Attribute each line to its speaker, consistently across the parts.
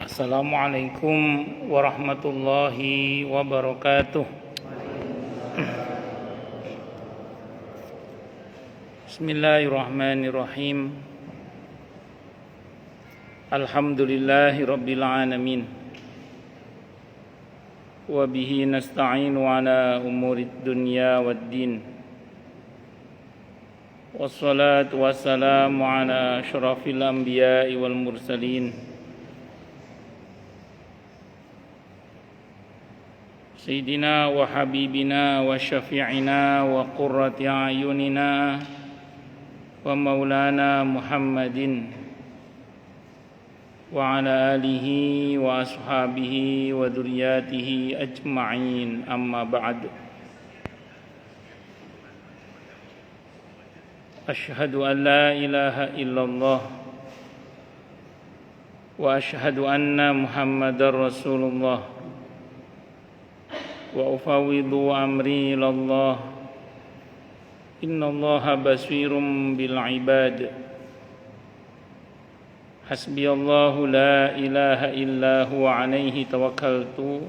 Speaker 1: Assalamualaikum warahmatullahi wabarakatuh. Bismillahirrahmanirrahim. Alhamdulillahi rabbil alamin. Wa bihi nasta'inu ala umurid dunya waddin. Wassalatu wassalamu ala asyrafil anbiya'i wal mursalin. Sayyidina wa habibina wa syafi'ina wa qurrati a'yunina wa maulana Muhammadin wa ala alihi wa ashabihi wa dzurriyyatihi ajma'in, amma ba'd. Asyhadu an la ilaha illallah wa asyhadu anna Muhammadar Rasulullah wa ufawwidu amri ilallah. Innallaha basirum bil ibad. Hasbiyallahu la ilaha illa huwa alaihi tawakkaltu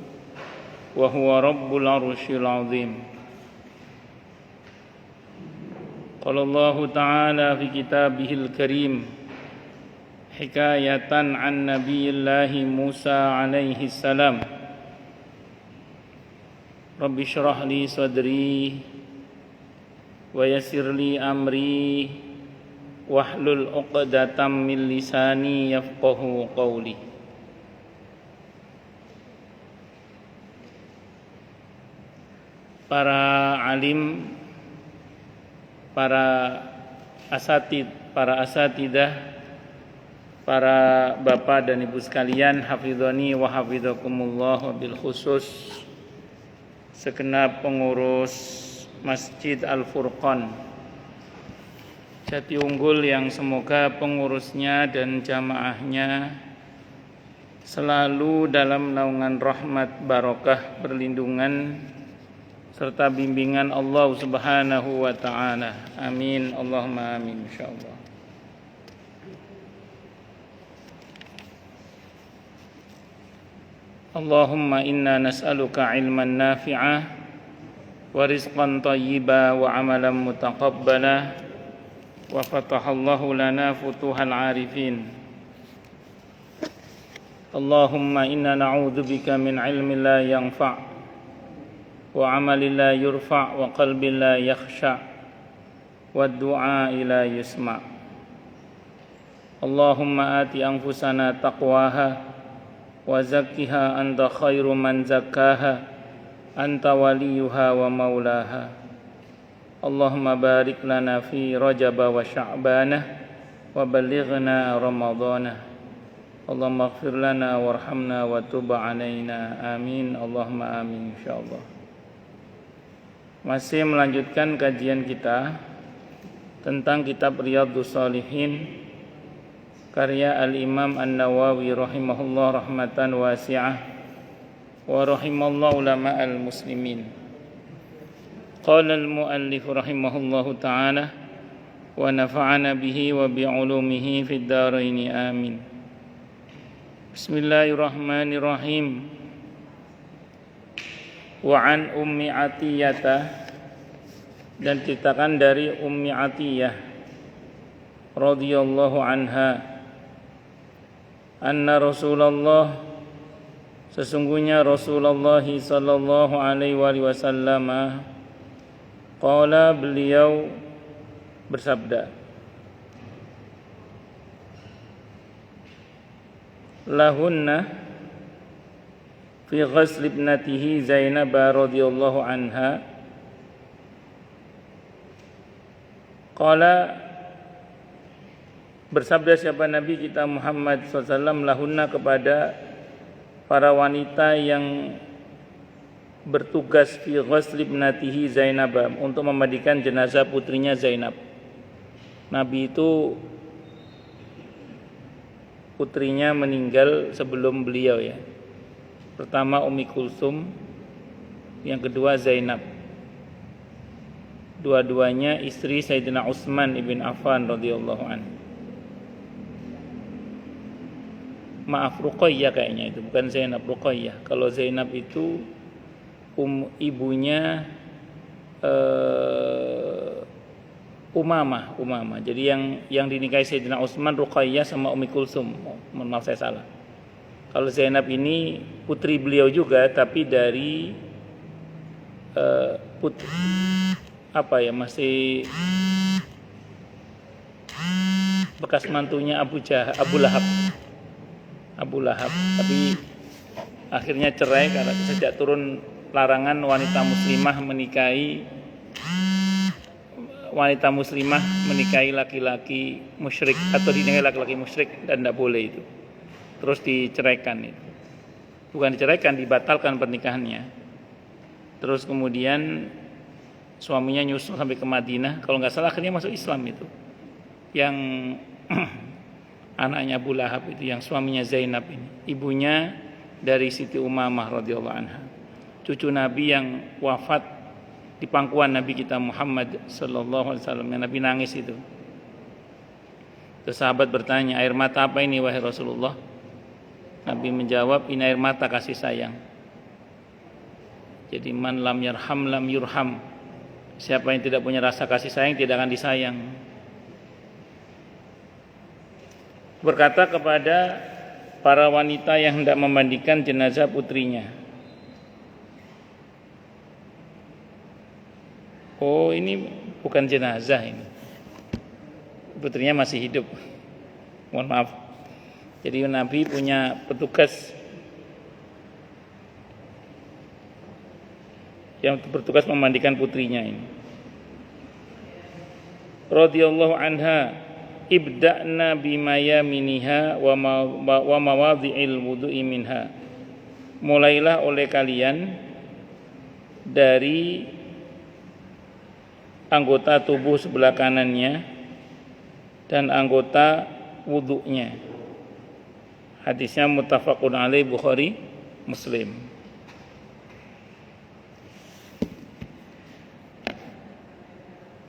Speaker 1: wa huwa rabbul arsyil azim. Qala Allah ta'ala fi kitabihil karim hikayatan an nabiyillahi Musa alaihi salam. Rabbi syrah li sadri wa yassir li amri wahlul 'uqdatam min lisani yafqahu qawli. Para alim, para asatidah, para bapak dan ibu sekalian, hafizani wa hafizakumullah, wabil khusus segenap pengurus Masjid Al-Furqan Jati Unggul, yang semoga pengurusnya dan jamaahnya selalu dalam naungan rahmat, barokah, perlindungan serta bimbingan Allah Subhanahu wa ta'ala. Amin, Allahumma amin, insyaallah. Allahumma inna nas'aluka ilman nafi'ah wa rizqan tayyiba wa amalan mutaqabbala wa fatahallahu lana futuhal arifin. Allahumma inna na'udzubika min ilmin la yanfa' wa amalin la yurfa' wa qalbin la yakhsha' wa du'a la yusma'. Allahumma ati anfusana taqwaha wa zakkiha anta khairu man zakkaha anta waliyuha wa maulaha. Allahumma barik lana fi Rajab wa Sya'banah wa ballighna Ramadhanah. Allahumma ighfir lana warhamna wa tub alaina. Amin, Allahumma amin, insyaallah. Masih melanjutkan kajian kita tentang kitab Riyadhus Shalihin karya Al-Imam An-Nawawi rahimahullah rahmatan wasi'ah wa rahimallahu ulama al-muslimin. Qala al-muallif rahimahullahu ta'ala wa nafa'ana bihi wa bi'ulumihi fid dharaini amin. Bismillahirrahmanirrahim. Wa an Ummi Atiyata, dan ceritakan dari Ummi Atiyah radhiyallahu anha, anna Rasulullah, sesungguhnya Rasulullah sallallahu alaihi wasallam, qala, beliau bersabda, lahunna fi ghasl ibnatihi Zainab radhiyallahu anha. Qala, bersabda siapa Nabi kita Muhammad SAW, lahunna, kepada para wanita yang bertugas fi ghasl ibnatihi Zainab, untuk memandikan jenazah putrinya Zainab. Nabi itu putrinya meninggal sebelum beliau, ya. Pertama Ummi Kulsum, yang kedua Zainab. Dua-duanya istri Sayyidina Utsman ibn Affan radhiyallahu anhu. maaf Ruqayyah kayaknya itu, bukan Zainab, Ruqayyah. Kalau Zainab itu ibunya Umamah. Jadi yang dinikahi Sayyidina Utsman Ruqayyah sama Ummi Kulsum. Mohon maaf saya salah. Kalau Zainab ini putri beliau juga, tapi dari masih bekas mantunya Abu Lahab. Tapi akhirnya cerai karena sejak turun larangan wanita muslimah menikahi laki-laki musyrik atau dinikahi laki-laki musyrik, dan tidak boleh itu. Terus diceraikan itu. Bukan diceraikan, dibatalkan pernikahannya. Terus kemudian suaminya nyusul sampai ke Madinah, kalau nggak salah akhirnya masuk Islam itu. Yang anaknya Abu Lahab itu, yang suaminya Zainab ini, ibunya dari Siti Umamah radhiyallahu anha, cucu Nabi yang wafat di pangkuan Nabi kita Muhammad sallallahu alaihi wasallam, yang Nabi nangis itu. Terus sahabat bertanya, air mata apa ini wahai Rasulullah? Nabi menjawab, ini air mata kasih sayang. Jadi man lam yarham lam yurham. Siapa yang tidak punya rasa kasih sayang tidak akan disayang. Berkata kepada para wanita yang hendak memandikan jenazah putrinya, oh ini bukan jenazah, ini putrinya masih hidup. Mohon maaf. Jadi Nabi punya petugas yang bertugas memandikan putrinya ini. Radhiyallahu anha, ibda'na bimayaminiha wa mawadhi'il wudu'i minha. Mulailah oleh kalian dari anggota tubuh sebelah kanannya dan anggota wudu'nya. Hadisnya muttafaqun alaih, Bukhari Muslim.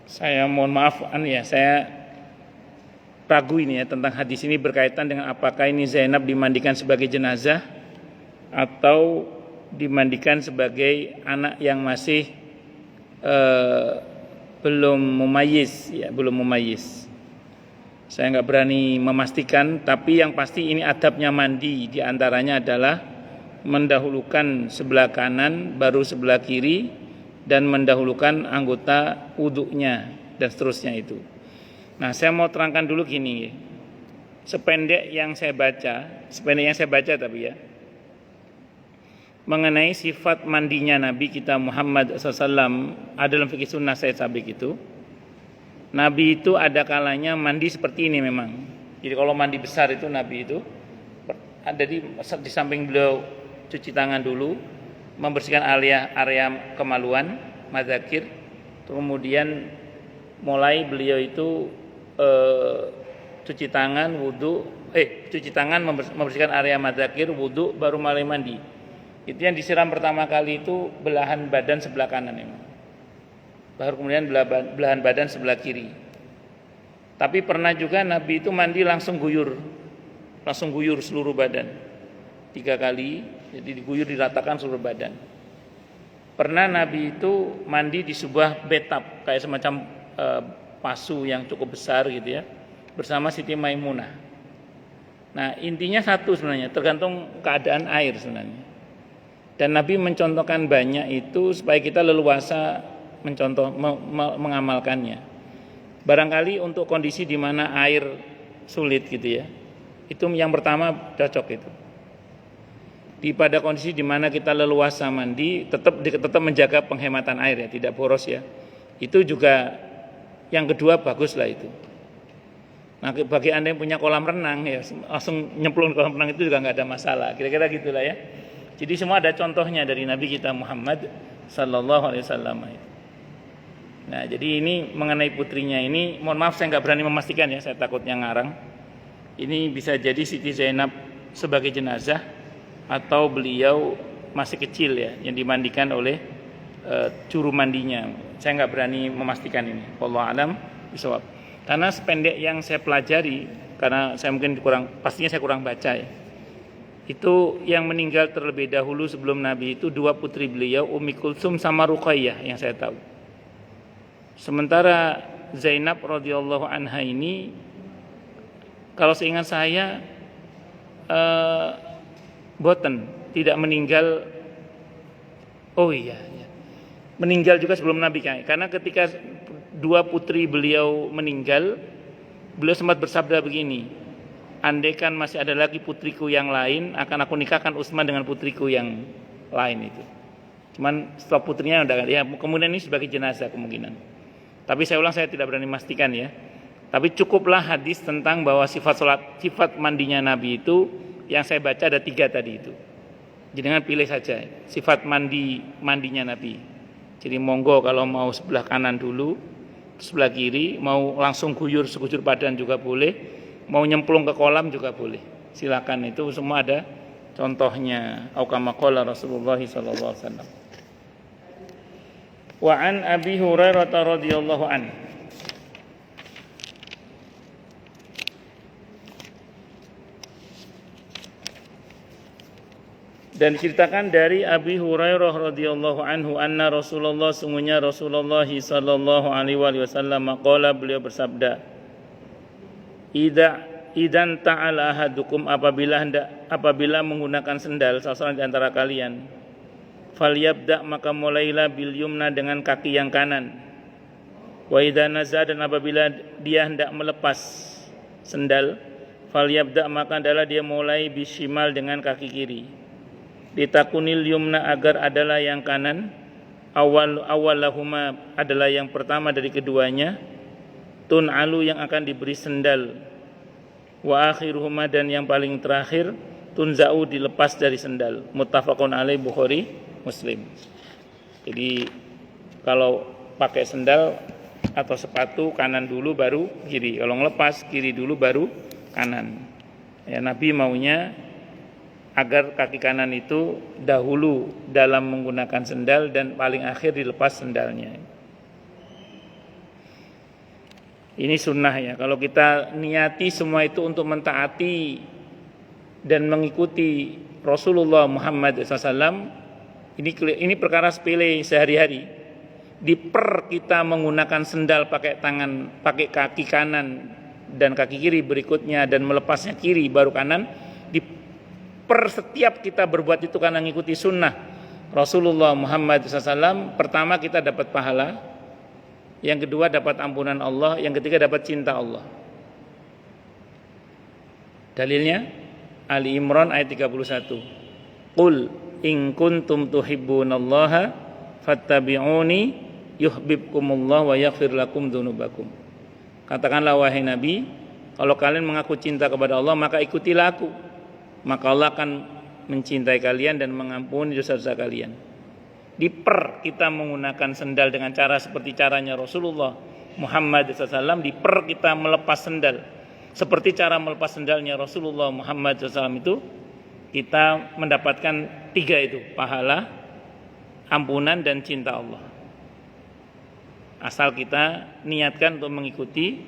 Speaker 1: Saya mohon maaf saya ragu ini tentang hadis ini berkaitan dengan apakah ini Zainab dimandikan sebagai jenazah atau dimandikan sebagai anak yang masih belum mumayyiz. Saya nggak berani memastikan, tapi yang pasti ini adabnya mandi diantaranya adalah mendahulukan sebelah kanan baru sebelah kiri, dan mendahulukan anggota wudhunya dan seterusnya itu. Nah, saya mau terangkan dulu gini, sependek yang saya baca tapi ya, mengenai sifat mandinya Nabi kita Muhammad SAW ada dalam fikih sunnah saya sabik itu. Nabi itu ada kalanya mandi seperti ini memang. Jadi kalau mandi besar itu Nabi itu ada di samping beliau cuci tangan dulu, membersihkan area kemaluan, madzakir. Kemudian mulai beliau itu cuci tangan, membersihkan area madzakir, wudu, baru mulai mandi. Itu yang disiram pertama kali itu belahan badan sebelah kanan memang. Baru kemudian belahan badan sebelah kiri. Tapi pernah juga Nabi itu mandi langsung guyur seluruh badan 3 kali, jadi diguyur diratakan seluruh badan. Pernah Nabi itu mandi di sebuah bathtub, kayak semacam pasu yang cukup besar gitu ya, bersama Siti Maimunah. Nah, intinya satu sebenarnya, tergantung keadaan air sebenarnya. Dan Nabi mencontohkan banyak itu supaya kita leluasa mengamalkannya. Barangkali untuk kondisi di mana air sulit gitu ya, itu yang pertama cocok itu. Pada kondisi di mana kita leluasa mandi, tetap menjaga penghematan air ya, tidak boros ya. Itu juga yang kedua baguslah itu. Nah, bagi Anda yang punya kolam renang ya, langsung nyemplung di kolam renang itu juga nggak ada masalah. Kira-kira gitulah ya. Jadi semua ada contohnya dari Nabi kita Muhammad sallallahu alaihi wasallam. Nah, jadi ini mengenai putrinya ini, mohon maaf saya nggak berani memastikan ya, saya takutnya ngarang. Ini bisa jadi Siti Zainab sebagai jenazah atau beliau masih kecil ya, yang dimandikan oleh juru mandinya. Saya nggak berani memastikan ini. Wallahu a'lam bishawab. Karena sependek yang saya pelajari, karena saya mungkin pastinya saya kurang baca ya. Itu yang meninggal terlebih dahulu sebelum Nabi itu dua putri beliau, Ummi Kulsum sama Ruqayyah yang saya tahu. Sementara Zainab radhiyallahu anha ini, kalau seingat saya boten, tidak meninggal. Oh iya, meninggal juga sebelum Nabi, karena ketika dua putri beliau meninggal, beliau sempat bersabda begini, andaikan masih ada lagi putriku yang lain, akan aku nikahkan Utsman dengan putriku yang lain itu. Cuman setelah putrinya udah, ya kemudian ini sebagai jenazah kemungkinan. Tapi saya ulang, saya tidak berani memastikan ya. Tapi cukuplah hadis tentang bahwa sifat mandinya Nabi itu yang saya baca ada 3 tadi itu. Jadi dengan pilih saja sifat mandinya Nabi. Jadi monggo kalau mau sebelah kanan dulu, sebelah kiri, mau langsung guyur sekujur badan juga boleh. Mau nyemplung ke kolam juga boleh. Silakan, itu semua ada contohnya. Au kama qala Rasulullah sallallahu alaihi wasallam. Wa an Abi Hurairah radhiyallahu an. Dan diceritakan dari Abi Hurairah radhiyallahu anhu anna Rasulullah, sungguhnya Rasulullah sallallahu alaihi wasallam qala, beliau bersabda, Idan ta'ala ahadukum, apabila menggunakan sendal salah seorang di antara kalian, falyabda, maka mulailah bil yumna, dengan kaki yang kanan. Wa idza naza, dan apabila dia hendak melepas sendal, falyabda, maka adalah dia mulai bishimal, dengan kaki kiri. Ditakunil yumna, agar adalah yang kanan, awalahuma, adalah yang pertama dari keduanya, tun'alu, yang akan diberi sendal, wa akhiruhuma, dan yang paling terakhir, tunza'u, dilepas dari sendal. Muttafaqun alaih, Bukhari Muslim. Jadi kalau pakai sendal atau sepatu, kanan dulu baru kiri. Kalau ngelepas, kiri dulu baru kanan. Ya, Nabi maunya agar kaki kanan itu dahulu dalam menggunakan sendal dan paling akhir dilepas sendalnya. Ini sunnah ya. Kalau kita niati semua itu untuk mentaati dan mengikuti Rasulullah Muhammad SAW, ini perkara sepele sehari-hari. Kita menggunakan sendal pakai kaki kanan dan kaki kiri berikutnya, dan melepasnya kiri baru kanan. Setiap kita berbuat itu karena mengikuti sunnah Rasulullah Muhammad SAW, pertama kita dapat pahala, yang kedua dapat ampunan Allah, yang ketiga dapat cinta Allah. Dalilnya Ali Imran ayat 31. Qul in kuntum tuhibbunallaha fattabi'uni yuhibbukumullah wa yaghfir lakum dzunubakum. Katakanlah wahai Nabi, kalau kalian mengaku cinta kepada Allah, maka ikutilah aku, maka Allah akan mencintai kalian dan mengampuni dosa-dosa kalian. Kita menggunakan sendal dengan cara seperti caranya Rasulullah Muhammad SAW. Kita melepas sendal seperti cara melepas sendalnya Rasulullah Muhammad SAW, itu kita mendapatkan 3 itu, pahala, ampunan, dan cinta Allah. Asal kita niatkan untuk mengikuti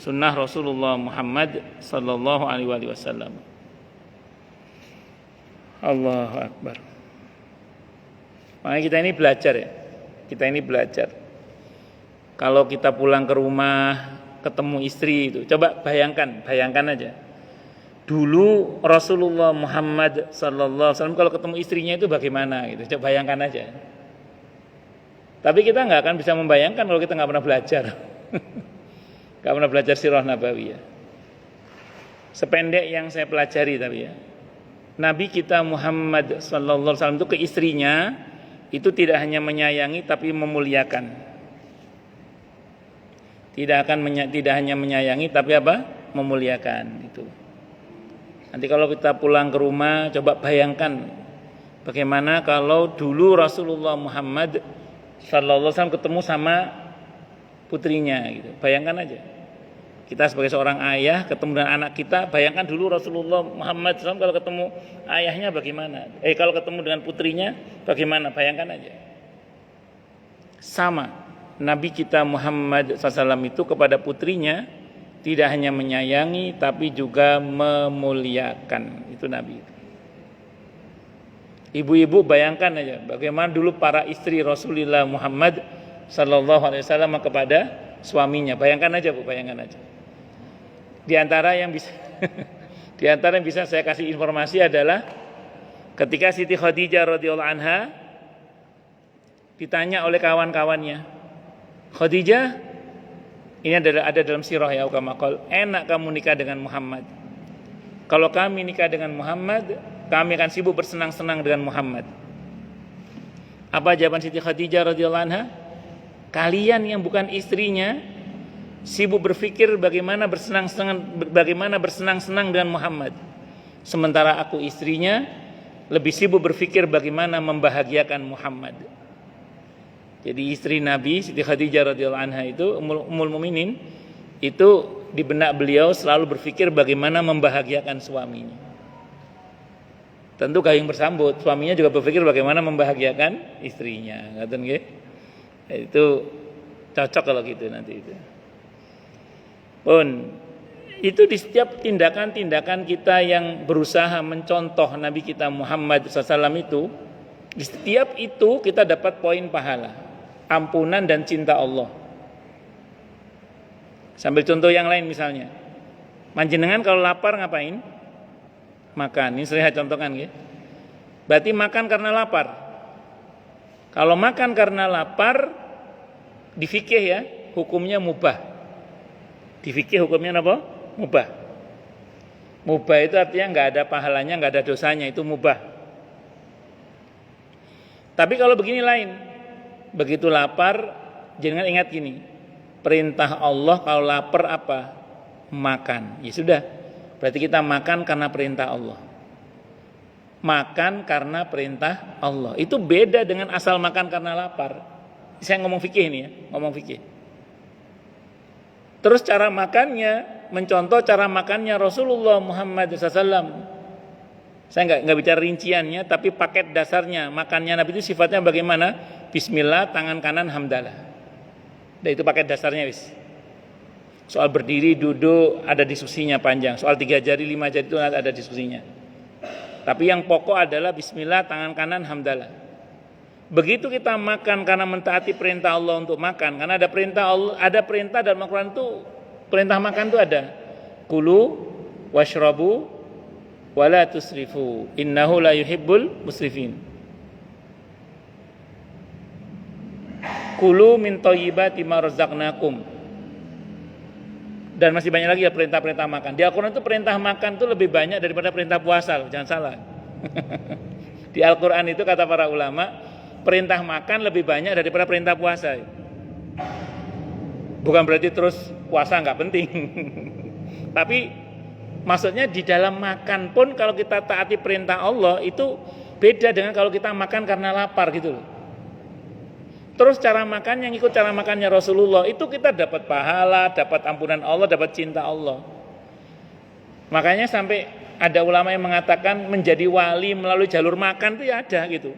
Speaker 1: sunnah Rasulullah Muhammad sallallahu alaihi wasallam. Allahu Akbar. Makanya kita ini belajar ya. Kita ini belajar. Kalau kita pulang ke rumah ketemu istri itu, coba bayangkan aja. Dulu Rasulullah Muhammad sallallahu alaihi wasallam kalau ketemu istrinya itu bagaimana gitu. Coba bayangkan aja. Tapi kita nggak akan bisa membayangkan kalau kita nggak pernah belajar. Nggak pernah belajar sirah nabawiyah. Sependek yang saya pelajari tapi ya, Nabi kita Muhammad sallallahu alaihi wasallam itu ke istrinya itu tidak hanya menyayangi tapi memuliakan. Tidak hanya menyayangi tapi apa? Memuliakan itu. Nanti kalau kita pulang ke rumah, coba bayangkan bagaimana kalau dulu Rasulullah Muhammad sallallahu alaihi wasallam ketemu sama putrinya gitu. Bayangkan aja. Kita sebagai seorang ayah ketemu dengan anak kita, bayangkan dulu Rasulullah Muhammad SAW kalau ketemu ayahnya bagaimana? Kalau ketemu dengan putrinya bagaimana? Bayangkan aja. Sama, Nabi kita Muhammad SAW itu kepada putrinya tidak hanya menyayangi tapi juga memuliakan. Itu Nabi. Ibu-ibu bayangkan aja bagaimana dulu para istri Rasulullah Muhammad sallallahu alaihi wasallam kepada suaminya. Bayangkan aja Bu, bayangkan aja. Di antara yang bisa di antara yang bisa saya kasih informasi adalah ketika Siti Khadijah radhiyallahu anha ditanya oleh kawan-kawannya, "Khadijah, ini ada dalam sirah ya ukamakol, enak kamu nikah dengan Muhammad. Kalau kami nikah dengan Muhammad, kami akan sibuk bersenang-senang dengan Muhammad." Apa jawaban Siti Khadijah radhiyallahu anha? Kalian yang bukan istrinya sibuk berpikir bagaimana bersenang-senang dengan Muhammad. Sementara aku istrinya lebih sibuk berpikir bagaimana membahagiakan Muhammad. Jadi istri Nabi Siti Khadijah radhiyallahu anha itu Ummul Mukminin itu di benak beliau selalu berpikir bagaimana membahagiakan suaminya. Tentu gayung bersambut, suaminya juga berpikir bagaimana membahagiakan istrinya. Ngoten nggih? Itu cocok kalau gitu nanti itu. Pun itu di setiap tindakan-tindakan kita yang berusaha mencontoh Nabi kita Muhammad SAW itu, di setiap itu kita dapat poin pahala, ampunan dan cinta Allah. Sambil contoh yang lain misalnya, manjenengan kalau lapar ngapain? Makan. Ini sering saya contohkan ya. Berarti makan karena lapar. Kalau makan karena lapar, di fikih ya, hukumnya mubah. Di fikih hukumnya apa? Mubah. Mubah itu artinya nggak ada pahalanya, nggak ada dosanya, itu mubah. Tapi kalau begini lain, begitu lapar, jangan ingat gini, perintah Allah kalau lapar apa? Makan. Ya sudah, berarti kita makan karena perintah Allah. Makan karena perintah Allah. Itu beda dengan asal makan karena lapar. Saya ngomong fikih ini ya, ngomong fikih. Terus cara makannya, mencontoh cara makannya Rasulullah Muhammad SAW. Saya nggak bicara rinciannya, tapi paket dasarnya makannya Nabi itu sifatnya bagaimana? Bismillah, tangan kanan hamdalah. Dan itu paket dasarnya wis. Soal berdiri, duduk ada diskusinya panjang. Soal 3 jari, 5 jari itu ada diskusinya. Tapi yang pokok adalah Bismillah, tangan kanan hamdalah. Begitu kita makan karena mentaati perintah Allah untuk makan, karena ada perintah Allah, ada perintah dalam Al-Qur'an itu, perintah makan itu ada. Kulu washrabu wala tusrifu innahu la yuhibbul musrifin. Kulu min thayyibati ma razaqnakum. Dan masih banyak lagi ya perintah-perintah makan. Di Al-Qur'an itu perintah makan itu lebih banyak daripada perintah puasa, jangan salah. Di Al-Qur'an itu kata para ulama, perintah makan lebih banyak daripada perintah puasa. Bukan berarti terus puasa nggak penting. Tapi maksudnya di dalam makan pun kalau kita taati perintah Allah itu beda dengan kalau kita makan karena lapar gitu loh. Terus cara makan yang ikut cara makannya Rasulullah itu kita dapat pahala, dapat ampunan Allah, dapat cinta Allah. Makanya sampai ada ulama yang mengatakan menjadi wali melalui jalur makan itu ya ada gitu.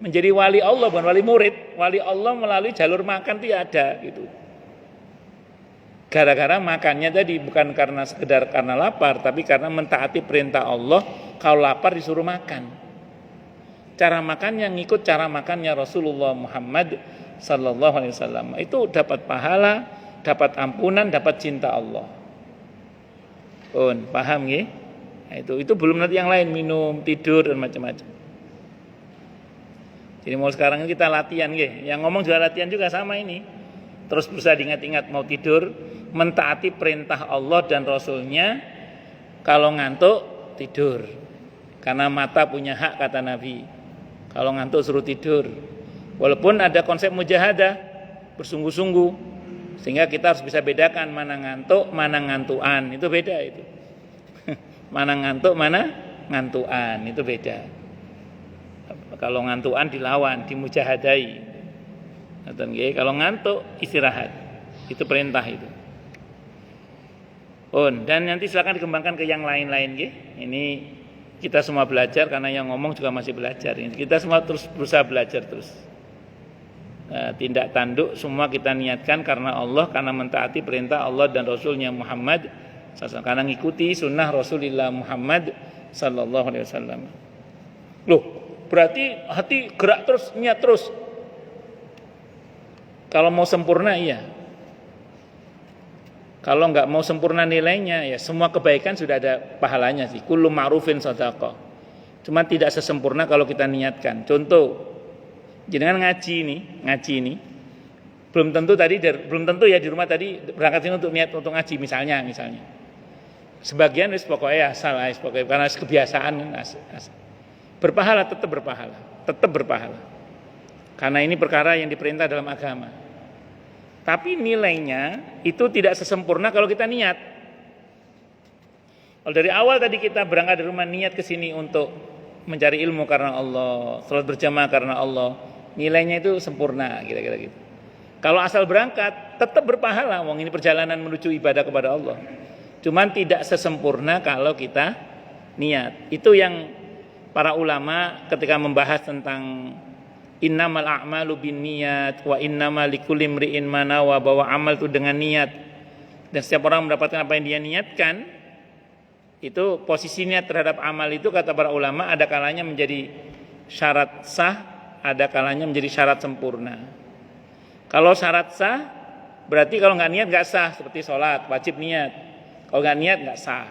Speaker 1: Menjadi wali Allah bukan wali murid, wali Allah melalui jalur makan itu ya ada gitu. Gara-gara makannya tadi bukan karena sekedar karena lapar, tapi karena mentaati perintah Allah, kalau lapar disuruh makan. Cara makan yang ngikut cara makannya Rasulullah Muhammad sallallahu alaihi wasallam. Itu dapat pahala, dapat ampunan, dapat cinta Allah. Paham nggih? Nah, itu belum nanti yang lain, minum, tidur dan macam-macam. Jadi mau sekarang kita latihan nggih. Yang ngomong juga latihan juga sama ini. Terus berusaha diingat-ingat mau tidur, mentaati perintah Allah dan Rasulnya. Kalau ngantuk tidur. Karena mata punya hak kata Nabi. Kalau ngantuk suruh tidur. Walaupun ada konsep mujahadah, bersungguh-sungguh, sehingga kita harus bisa bedakan mana ngantuk, mana ngantuan. Itu beda itu. Mana ngantuk, mana ngantuan. Itu beda. Kalau ngantuan dilawan, dimujahadai. Kalau ngantuk istirahat. Itu perintah itu. Dan nanti silakan dikembangkan ke yang lain-lain nggih. Ini kita semua belajar karena yang ngomong juga masih belajar. Kita semua terus berusaha belajar terus. Tindak tanduk semua kita niatkan karena Allah, karena mentaati perintah Allah dan Rasulnya Muhammad, karena ngikuti sunnah Rasulullah Muhammad sallallahu alaihi wasallam. Loh, Berarti hati gerak terus, niat terus. Kalau mau sempurna iya. Kalau nggak mau sempurna nilainya, ya semua kebaikan sudah ada pahalanya sih. Kullu ma'rufin shadaqah. Cuma tidak sesempurna kalau kita niatkan. Contoh, jenengan ngaji ini, belum tentu ya di rumah tadi berangkat ini untuk niat untuk ngaji misalnya. Sebagian wis pokoknya asal pokoknya karena kebiasaan asal. Berpahala, tetap berpahala. Karena ini perkara yang diperintah dalam agama. Tapi nilainya itu tidak sesempurna kalau kita niat. Kalau dari awal tadi kita berangkat dari rumah niat ke sini untuk mencari ilmu karena Allah, salat berjamaah karena Allah, nilainya itu sempurna, kira-kira gitu. Kalau asal berangkat tetap berpahala, wong ini perjalanan menuju ibadah kepada Allah. Cuman tidak sesempurna kalau kita niat. Itu yang para ulama ketika membahas tentang innamal a'malu binniyat wa innamal likulli imri'in ma nawa, bahwa amal itu dengan niat dan setiap orang mendapatkan apa yang dia niatkan. Itu posisi niat terhadap amal itu kata para ulama ada kalanya menjadi syarat sah, ada kalanya menjadi syarat sempurna. Kalau syarat sah berarti kalau nggak niat nggak sah, seperti sholat wajib niat, kalau nggak niat nggak sah.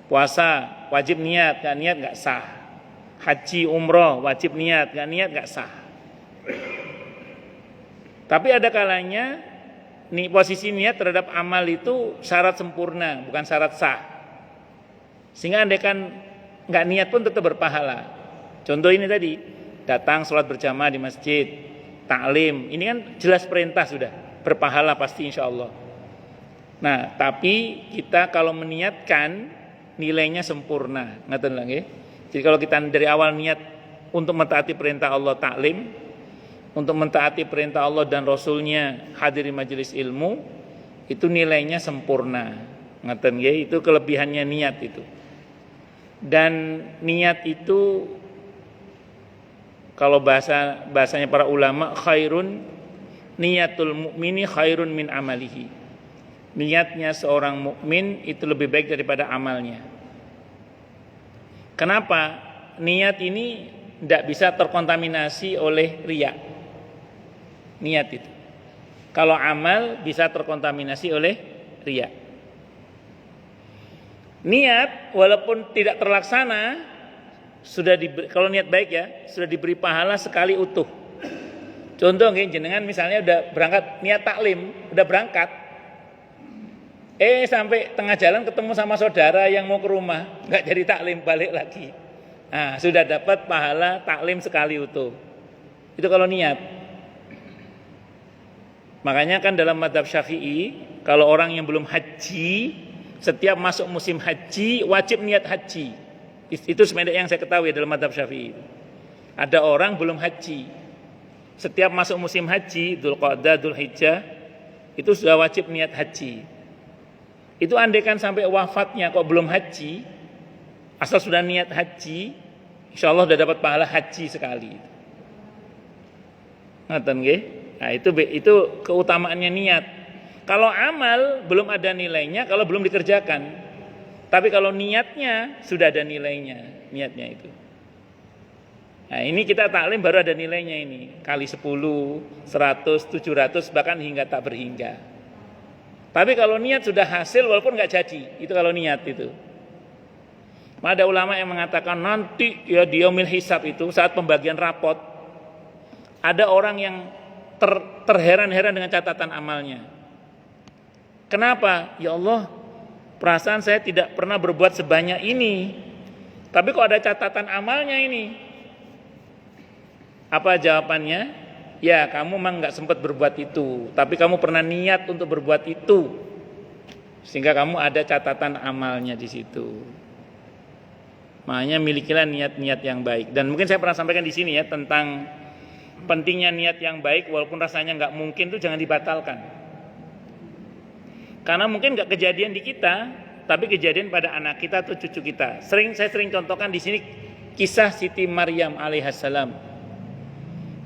Speaker 1: Puasa wajib niat, nggak niat nggak sah. Haji umroh wajib niat, nggak sah. Tapi ada kalanya nih posisi niat terhadap amal itu syarat sempurna, bukan syarat sah. Sehingga andaikan nggak niat pun tetap berpahala. Contoh ini tadi, datang sholat berjamaah di masjid, taklim, ini kan jelas perintah sudah, berpahala pasti insya Allah. Nah, tapi kita kalau meniatkan nilainya sempurna, ngaten lagi. Jadi kalau kita dari awal niat untuk mentaati perintah Allah taklim, untuk mentaati perintah Allah dan Rasulnya hadiri majelis ilmu, itu nilainya sempurna. Ngaten nggih, itu kelebihannya niat itu. Dan niat itu kalau bahasanya para ulama khairun, niyatul mukmini khairun min amalihi. Niatnya seorang mukmin itu lebih baik daripada amalnya. Kenapa? Niat ini tidak bisa terkontaminasi oleh riya. Niat itu. Kalau amal bisa terkontaminasi oleh riya. Niat walaupun tidak terlaksana kalau niat baik ya, sudah diberi pahala sekali utuh. Contoh jenengan misalnya udah berangkat niat taklim, udah berangkat. Sampai tengah jalan ketemu sama saudara yang mau ke rumah, enggak jadi taklim, balik lagi. Nah, sudah dapat pahala taklim sekali utuh. Itu kalau niat. Makanya kan dalam mazhab Syafi'i, kalau orang yang belum haji, setiap masuk musim haji wajib niat haji. Itu sependek yang saya ketahui dalam mazhab Syafi'i. Ada orang belum haji, setiap masuk musim haji, Dzulqa'dah, Dzulhijjah, itu sudah wajib niat haji. Itu andaikan sampai wafatnya kok belum haji, asal sudah niat haji, insya Allah sudah dapat pahala haji sekali. Ngaten nggih? Nah, itu keutamaannya niat. Kalau amal belum ada nilainya kalau belum dikerjakan. Tapi kalau niatnya sudah ada nilainya, niatnya itu. Nah, ini kita taklim baru ada nilainya ini. Kali 10, 100, 700 bahkan hingga tak berhingga. Tapi kalau niat sudah hasil walaupun nggak jadi, itu kalau niat itu. Ada ulama yang mengatakan nanti ya di yaumil hisab itu saat pembagian rapot ada orang yang terheran-heran dengan catatan amalnya. Kenapa? Ya Allah, perasaan saya tidak pernah berbuat sebanyak ini. Tapi kok ada catatan amalnya ini? Apa jawabannya? Ya, kamu memang nggak sempat berbuat itu, tapi kamu pernah niat untuk berbuat itu, sehingga kamu ada catatan amalnya di situ. Makanya milikilah niat-niat yang baik. Dan mungkin saya pernah sampaikan di sini ya tentang pentingnya niat yang baik, walaupun rasanya nggak mungkin itu jangan dibatalkan. Karena mungkin nggak kejadian di kita, tapi kejadian pada anak kita atau cucu kita. Saya sering contohkan di sini kisah Siti Maryam alaihissalam.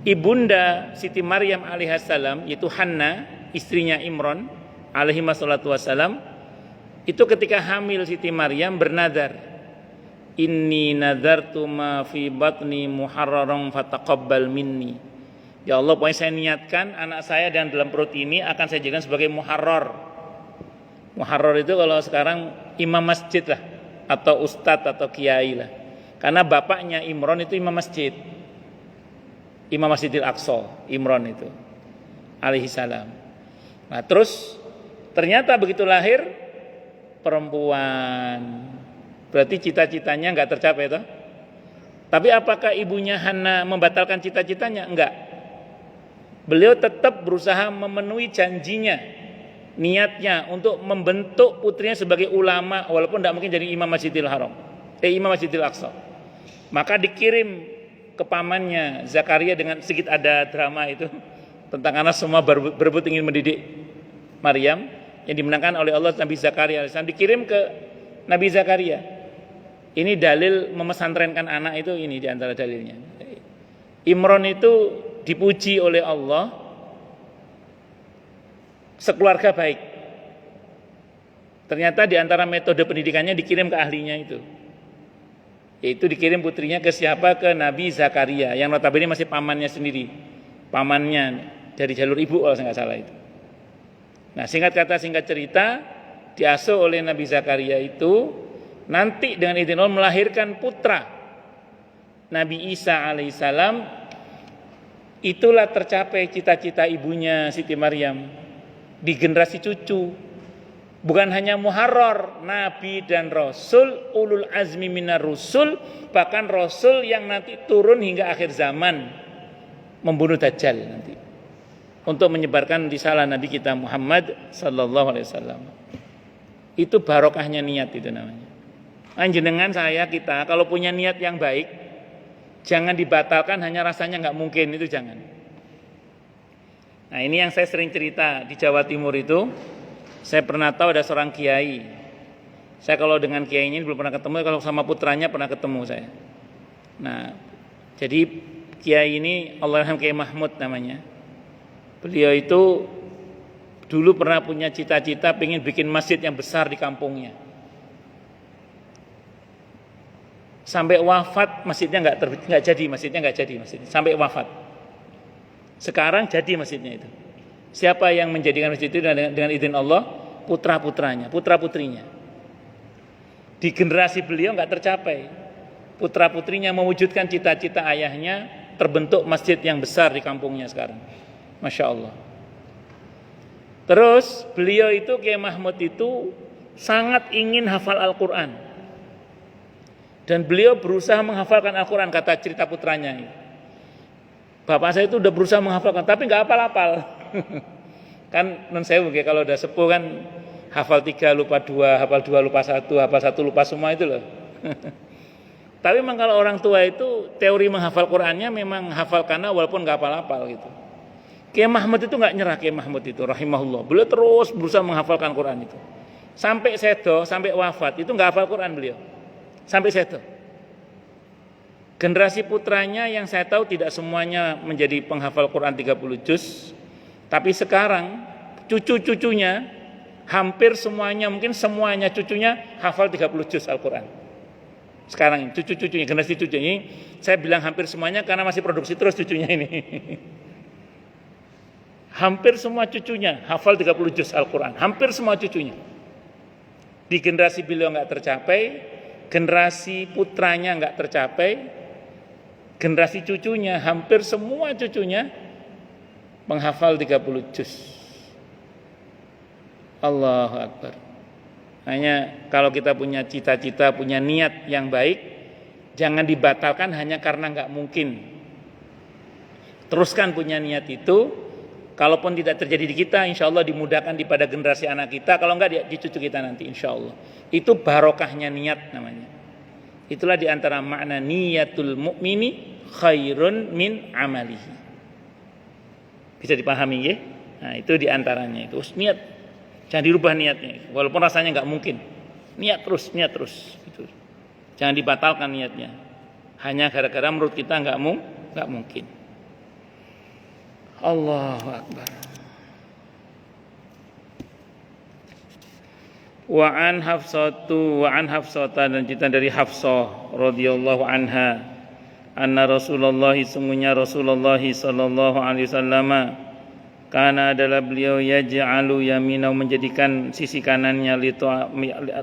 Speaker 1: Ibunda Siti Maryam alaihissalam, yaitu Hanna, istrinya Imran alaihi wassalatu wassalam, itu ketika hamil Siti Maryam bernadar, Inni nadartu ma fi batni muharraran fataqabbal minni. Ya Allah, pokoknya saya niatkan anak saya dan dalam perut ini akan saya jadikan sebagai muharrar. Muharrar itu kalau sekarang imam masjid lah, atau ustadz atau kiai lah. Karena bapaknya Imran itu imam masjid. Imam Masjidil Aqsa, Imran itu alaihi salam. Nah, terus ternyata begitu lahir perempuan. Berarti cita-citanya enggak tercapai toh? Tapi apakah ibunya Hana membatalkan cita-citanya? Enggak. Beliau tetap berusaha memenuhi janjinya, niatnya untuk membentuk putrinya sebagai ulama walaupun tidak mungkin jadi imam Masjidil Haram, imam Masjidil Aqsa. Maka dikirim ke pamannya Zakaria dengan sedikit ada drama itu tentang anak semua berebut ingin mendidik Maryam yang dimenangkan oleh Allah. Nabi Zakaria alaihissalam dikirim ke Nabi Zakaria. Ini dalil memesantrenkan anak itu, ini diantara dalilnya. Imran itu dipuji oleh Allah sekeluarga baik. Ternyata diantara metode pendidikannya dikirim ke ahlinya itu, yaitu dikirim putrinya ke siapa? Ke Nabi Zakaria yang notabene masih pamannya sendiri, pamannya dari jalur ibu kalau saya nggak salah itu. Nah, singkat kata singkat cerita, diasuh oleh Nabi Zakaria itu nanti dengan izin Allah melahirkan putra Nabi Isa alaihissalam. Itulah tercapai cita-cita ibunya Siti Maryam di generasi cucu. Bukan hanya muharrar, nabi dan rasul, ulul azmi minar rusul, bahkan rasul yang nanti turun hingga akhir zaman membunuh Dajjal nanti untuk menyebarkan risalah Nabi kita Muhammad sallallahu alaihi wasallam. Itu barokahnya niat itu namanya. Anjenengan saya kita kalau punya niat yang baik, jangan dibatalkan hanya rasanya nggak mungkin, itu jangan. Nah, ini yang saya sering cerita di Jawa Timur itu. Saya pernah tahu ada seorang kiai. Saya kalau dengan kiai ini belum pernah ketemu, kalau sama putranya pernah ketemu saya. Nah, jadi kiai ini Allahyarham Kiai Mahmud namanya. Beliau itu dulu pernah punya cita-cita pengen bikin masjid yang besar di kampungnya. Sampai wafat masjidnya nggak jadi sampai wafat. Sekarang jadi masjidnya itu. Siapa yang menjadikan masjid itu dengan izin Allah? Putra-putranya, putra-putrinya. Di generasi beliau nggak tercapai. Putra-putrinya mewujudkan cita-cita ayahnya, terbentuk masjid yang besar di kampungnya sekarang. Masya Allah. Terus beliau itu Kiai Mahmud itu sangat ingin hafal Al-Quran. Dan beliau berusaha menghafalkan Al-Quran, kata cerita putranya. Bapak saya itu udah berusaha menghafalkan, tapi nggak hafal-hafal. Kan non saya mungkin kalau udah sepuh kan hafal 3 lupa 2, hafal 2 lupa 1, hafal 1 lupa semua itu loh. Tapi memang kalau orang tua itu teori menghafal Qurannya memang hafal karena walaupun nggak hafal-hafal gitu. Kiai Mahmud itu nggak nyerah, Kiai Mahmud itu rahimahullah. Beliau terus berusaha menghafalkan Quran itu. Sampai sedo, sampai wafat itu nggak hafal Quran beliau. Sampai sedo. Generasi putranya yang saya tahu tidak semuanya menjadi penghafal Quran 30 juz. Tapi sekarang cucu-cucunya hampir semuanya, mungkin semuanya cucunya hafal 30 juz Al-Quran. Sekarang ini cucu-cucunya, generasi cucu ini, saya bilang hampir semuanya karena masih produksi terus cucunya ini. Hampir semua cucunya hafal 30 juz Al-Quran. Hampir semua cucunya. Di generasi beliau nggak tercapai, generasi putranya nggak tercapai, generasi cucunya, hampir semua cucunya menghafal 30 juz. Allahu Akbar. Hanya kalau kita punya cita-cita, punya niat yang baik, jangan dibatalkan hanya karena nggak mungkin. Teruskan punya niat itu. Kalaupun tidak terjadi di kita, insya Allah dimudahkan pada generasi anak kita. Kalau enggak di cucu kita nanti, insya Allah. Itu barokahnya niat namanya. Itulah diantara makna niyatul mu'mini khairun min amalihi. Bisa dipahami ya? Nah, itu diantaranya itu. Niat, jangan dirubah niatnya. Walaupun rasanya enggak mungkin. Niat terus. Gitu. Jangan dibatalkan niatnya. Hanya gara-gara menurut kita enggak mungkin. Allahu Akbar. Wa an Hafsata dan cerita dari Hafsah radhiyallahu anha anna Rasulullah sungguhnya Rasulullah sallallahu alaihi wasallam karena adalah beliau yaj'alu yaminahu menjadikan sisi kanannya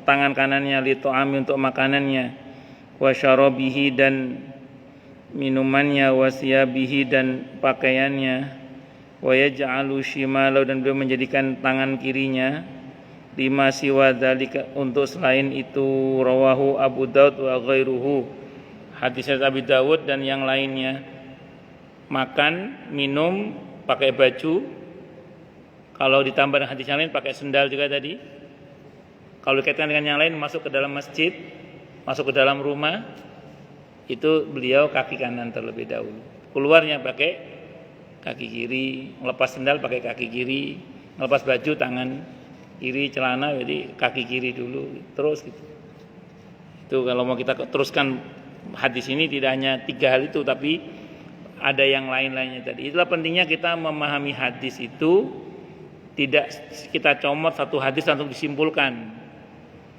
Speaker 1: tangan kanannya li ta'ami untuk makanannya wa syarabihi dan minumannya wa siyabihi dan pakaiannya wa yaj'alu shimalahu dan beliau menjadikan tangan kirinya lima siwa dzalika untuk selain itu rawahu Abu Daud wa ghairuhu hadis Abi Dawud dan yang lainnya makan minum pakai baju kalau ditambah dengan hadis yang lain pakai sendal juga tadi kalau dikaitkan dengan yang lain masuk ke dalam masjid masuk ke dalam rumah itu beliau kaki kanan terlebih dahulu keluarnya pakai kaki kiri melepas sendal pakai kaki kiri melepas baju tangan kiri celana jadi kaki kiri dulu terus gitu. Itu kalau mau kita teruskan hadis ini tidak hanya 3 hal itu tapi ada yang lain-lainnya tadi. Itulah pentingnya kita memahami hadis itu tidak kita comot satu hadis langsung disimpulkan.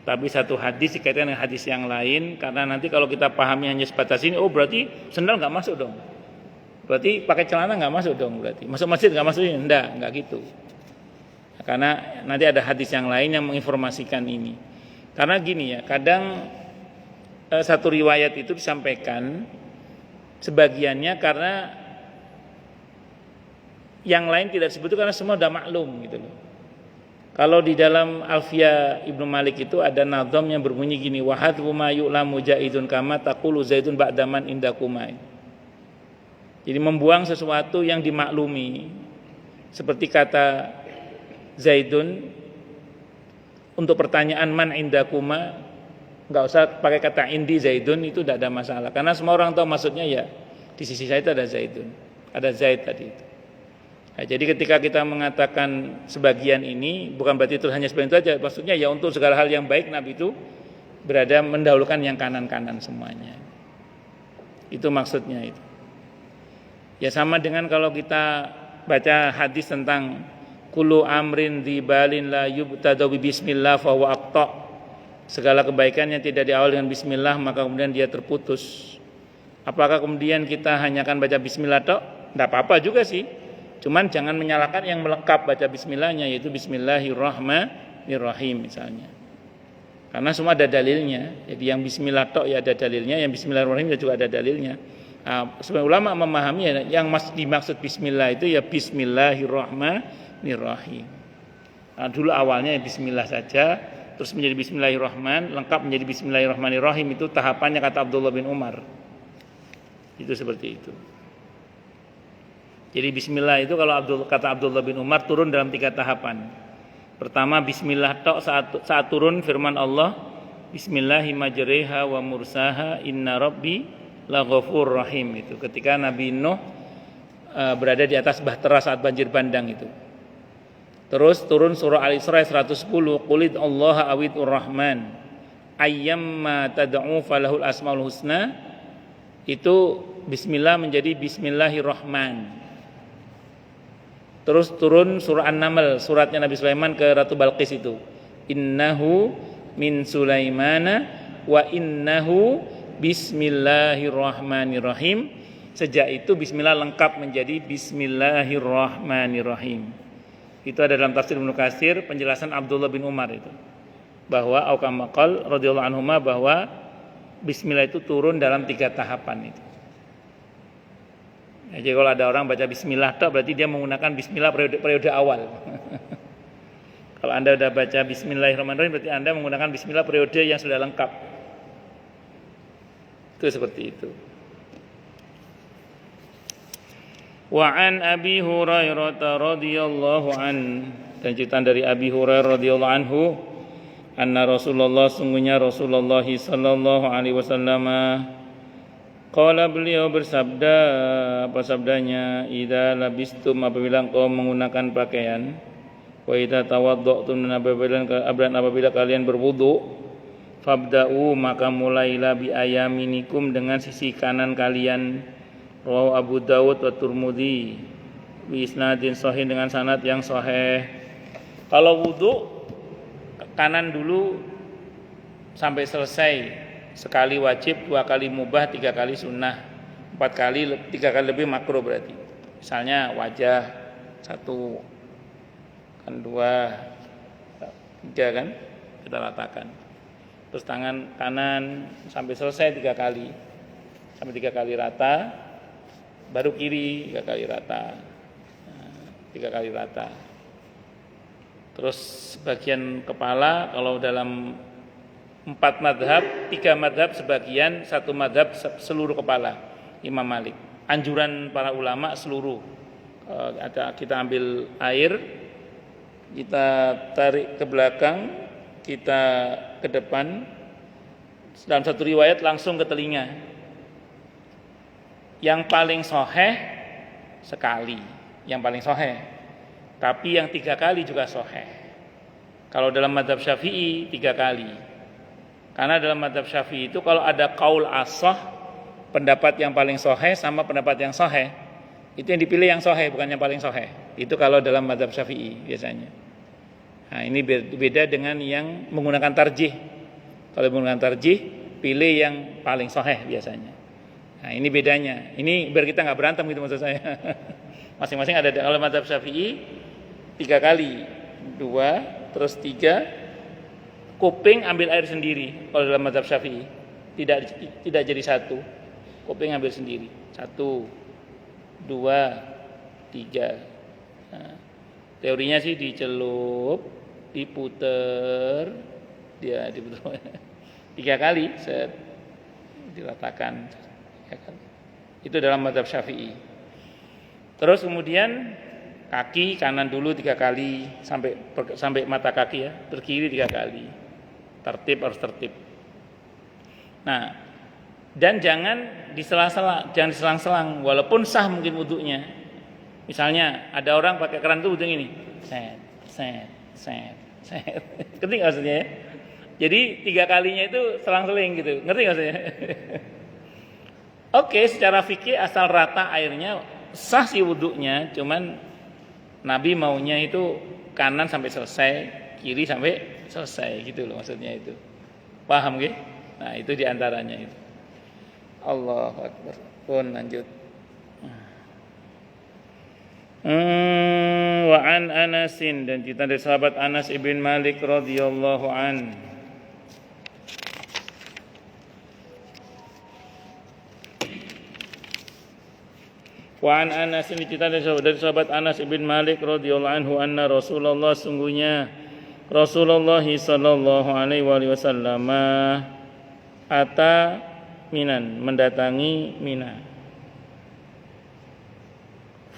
Speaker 1: Tapi satu hadis dikaitkan dengan hadis yang lain karena nanti kalau kita pahami hanya sebatas ini oh berarti sendal enggak masuk dong. Berarti pakai celana enggak masuk dong berarti. Masuk masjid enggak masuk enggak gitu. Karena nanti ada hadis yang lain yang menginformasikan ini. Karena gini ya, kadang satu riwayat itu disampaikan sebagiannya karena yang lain tidak disebut karena semua sudah maklum gitu loh. Kalau di dalam Alfiyah Ibnu Malik itu ada nadham yang berbunyi gini, wa hadhu ma yu'lamu jaidun kama taqulu zaidun ba'daman indakuma. Jadi membuang sesuatu yang dimaklumi. Seperti kata Zaidun untuk pertanyaan man indakuma enggak usah pakai kata indi Zaidun itu tidak ada masalah karena semua orang tahu maksudnya ya di sisi saya itu ada Zaidun ada Zaid tadi itu. Nah, jadi ketika kita mengatakan sebagian ini bukan berarti itu hanya sebagian itu aja maksudnya ya untuk segala hal yang baik Nabi itu berada mendahulukan yang kanan-kanan semuanya itu maksudnya itu ya sama dengan kalau kita baca hadis tentang kullu amrin dzibalin la yubtada'u bismillah fa huwa aqta. Segala kebaikan yang tidak diawali dengan bismillah maka kemudian dia terputus. Apakah kemudian kita hanya akan baca bismillah tok? Enggak apa-apa juga sih. Cuman jangan menyalahkan yang melengkap baca bismillahnya yaitu bismillahirrahmanirrahim misalnya. Karena semua ada dalilnya. Jadi yang bismillah tok ya ada dalilnya, yang bismillahirrahmanirrahim juga ada dalilnya. Sebagian ulama memahami yang dimaksud bismillah itu ya bismillahirrahmanirrahim. Dulu awalnya bismillah saja, terus menjadi bismillahirrahman, lengkap menjadi bismillahirrahmanirrahim itu tahapannya kata Abdullah bin Umar. Itu seperti itu. Jadi bismillah itu kalau kata Abdullah bin Umar turun dalam 3 tahapan. Pertama bismillah tok saat turun firman Allah, bismillahimajriha wa mursaha inna rabbi la ghafur rahim itu ketika Nabi Nuh berada di atas bahtera saat banjir bandang itu. Terus turun surah Al-Isra 110 qulid Allah awidur rahman ayyamma tad'u falahul asmaul husna itu bismillah menjadi bismillahirrahman. Terus turun surah An-Naml suratnya Nabi Sulaiman ke Ratu Balqis itu innahu min Sulaimana wa innahu bismillahirrahmanirrahim. Sejak itu bismillah lengkap menjadi bismillahirrahmanirrahim. Itu ada dalam tafsir Ibnu Katsir penjelasan Abdullah bin Umar itu. Bahwa auqamaqal radhiyallahu anhuma bahwa bismillah itu turun dalam 3 tahapan itu. Jadi kalau ada orang baca bismillah tok berarti dia menggunakan bismillah periode awal. Kalau Anda sudah baca bismillahirrahmanirrahim berarti Anda menggunakan bismillah periode yang sudah lengkap. Itu seperti itu. Wa an Abi Hurairah radhiyallahu an dan cerita dari Abi Hurairah radhiyallahu anhu anna Rasulullah sungguhnya Rasulullah sallallahu alaihi wasallam qala beliau bersabda apa sabdanya idza labistum apabila engkau menggunakan pakaian wa idza tawadda'tum apabila kalian berwudu fabda'u maka mulailah bi ayaminikum dengan sisi kanan kalian. Rawahu Abu Dawud wa Tirmidzi bi isnadin sahih dengan sanad yang sahih. Kalau wudu kanan dulu sampai selesai, sekali wajib, 2 kali mubah, 3 kali sunnah, 4 kali, 3 kali lebih makruh berarti. Misalnya wajah 1, kan 2, 3 kan kita ratakan. Terus tangan kanan sampai selesai 3 kali, sampai 3 kali rata, baru kiri 3 kali rata, 3 kali rata. Terus bagian kepala kalau dalam 4 madhab, 3 madhab sebagian, 1 madhab seluruh kepala, Imam Malik. Anjuran para ulama seluruh. Kita ambil air, kita tarik ke belakang, kita ke depan, dalam satu riwayat langsung ke telinga. Yang paling sahih sekali, yang paling sahih. Tapi yang 3 kali juga sahih. Kalau dalam mazhab Syafi'i 3 kali. Karena dalam mazhab Syafi'i itu kalau ada qaul ashah, pendapat yang paling sahih sama pendapat yang sahih, itu yang dipilih yang sahih, bukan yang paling sahih. Itu kalau dalam mazhab Syafi'i biasanya. Nah, ini beda dengan yang menggunakan tarjih. Kalau menggunakan tarjih, pilih yang paling sahih biasanya. Nah, ini bedanya. Ini biar kita nggak berantem gitu maksud saya. Masing-masing ada. Kalau mazhab Syafi'i 3 kali, 2, terus 3, kuping ambil air sendiri. Kalau dalam mazhab Syafi'i tidak jadi 1, kuping ambil sendiri. 1, 2, 3. Nah, teorinya sih dicelup, diputer, dia diputer 3 kali, diratakan 3 kali. Itu dalam mazhab Syafi'i. Terus kemudian kaki kanan dulu 3 kali sampai mata kaki ya, terus kiri 3 kali. Harus tertib. Nah, dan jangan disela-sela, jangan diselang-selang, walaupun sah mungkin wudunya. Misalnya ada orang pakai keran itu wudu ini, set. Ngerti nggak maksudnya ya? Jadi 3 kalinya itu selang-seling gitu, ngerti nggak maksudnya? Oke, secara fikih asal rata airnya sah sih wudunya, cuman Nabi maunya itu kanan sampai selesai, kiri sampai selesai gitu loh maksudnya itu. Paham nggih? Nah, itu diantaranya itu. Allahu Akbar. Pun lanjut. Wa an Anasin, dan cerita dari sahabat Anas ibn Malik radhiyallahu an. Wa an Anas, ini cerita dari sahabat Anas ibn Malik radhiyallahu anhu, anna Rasulullah, sungguhnya Rasulullah sallallahu alaihi wasallam ata Minan, mendatangi Mina.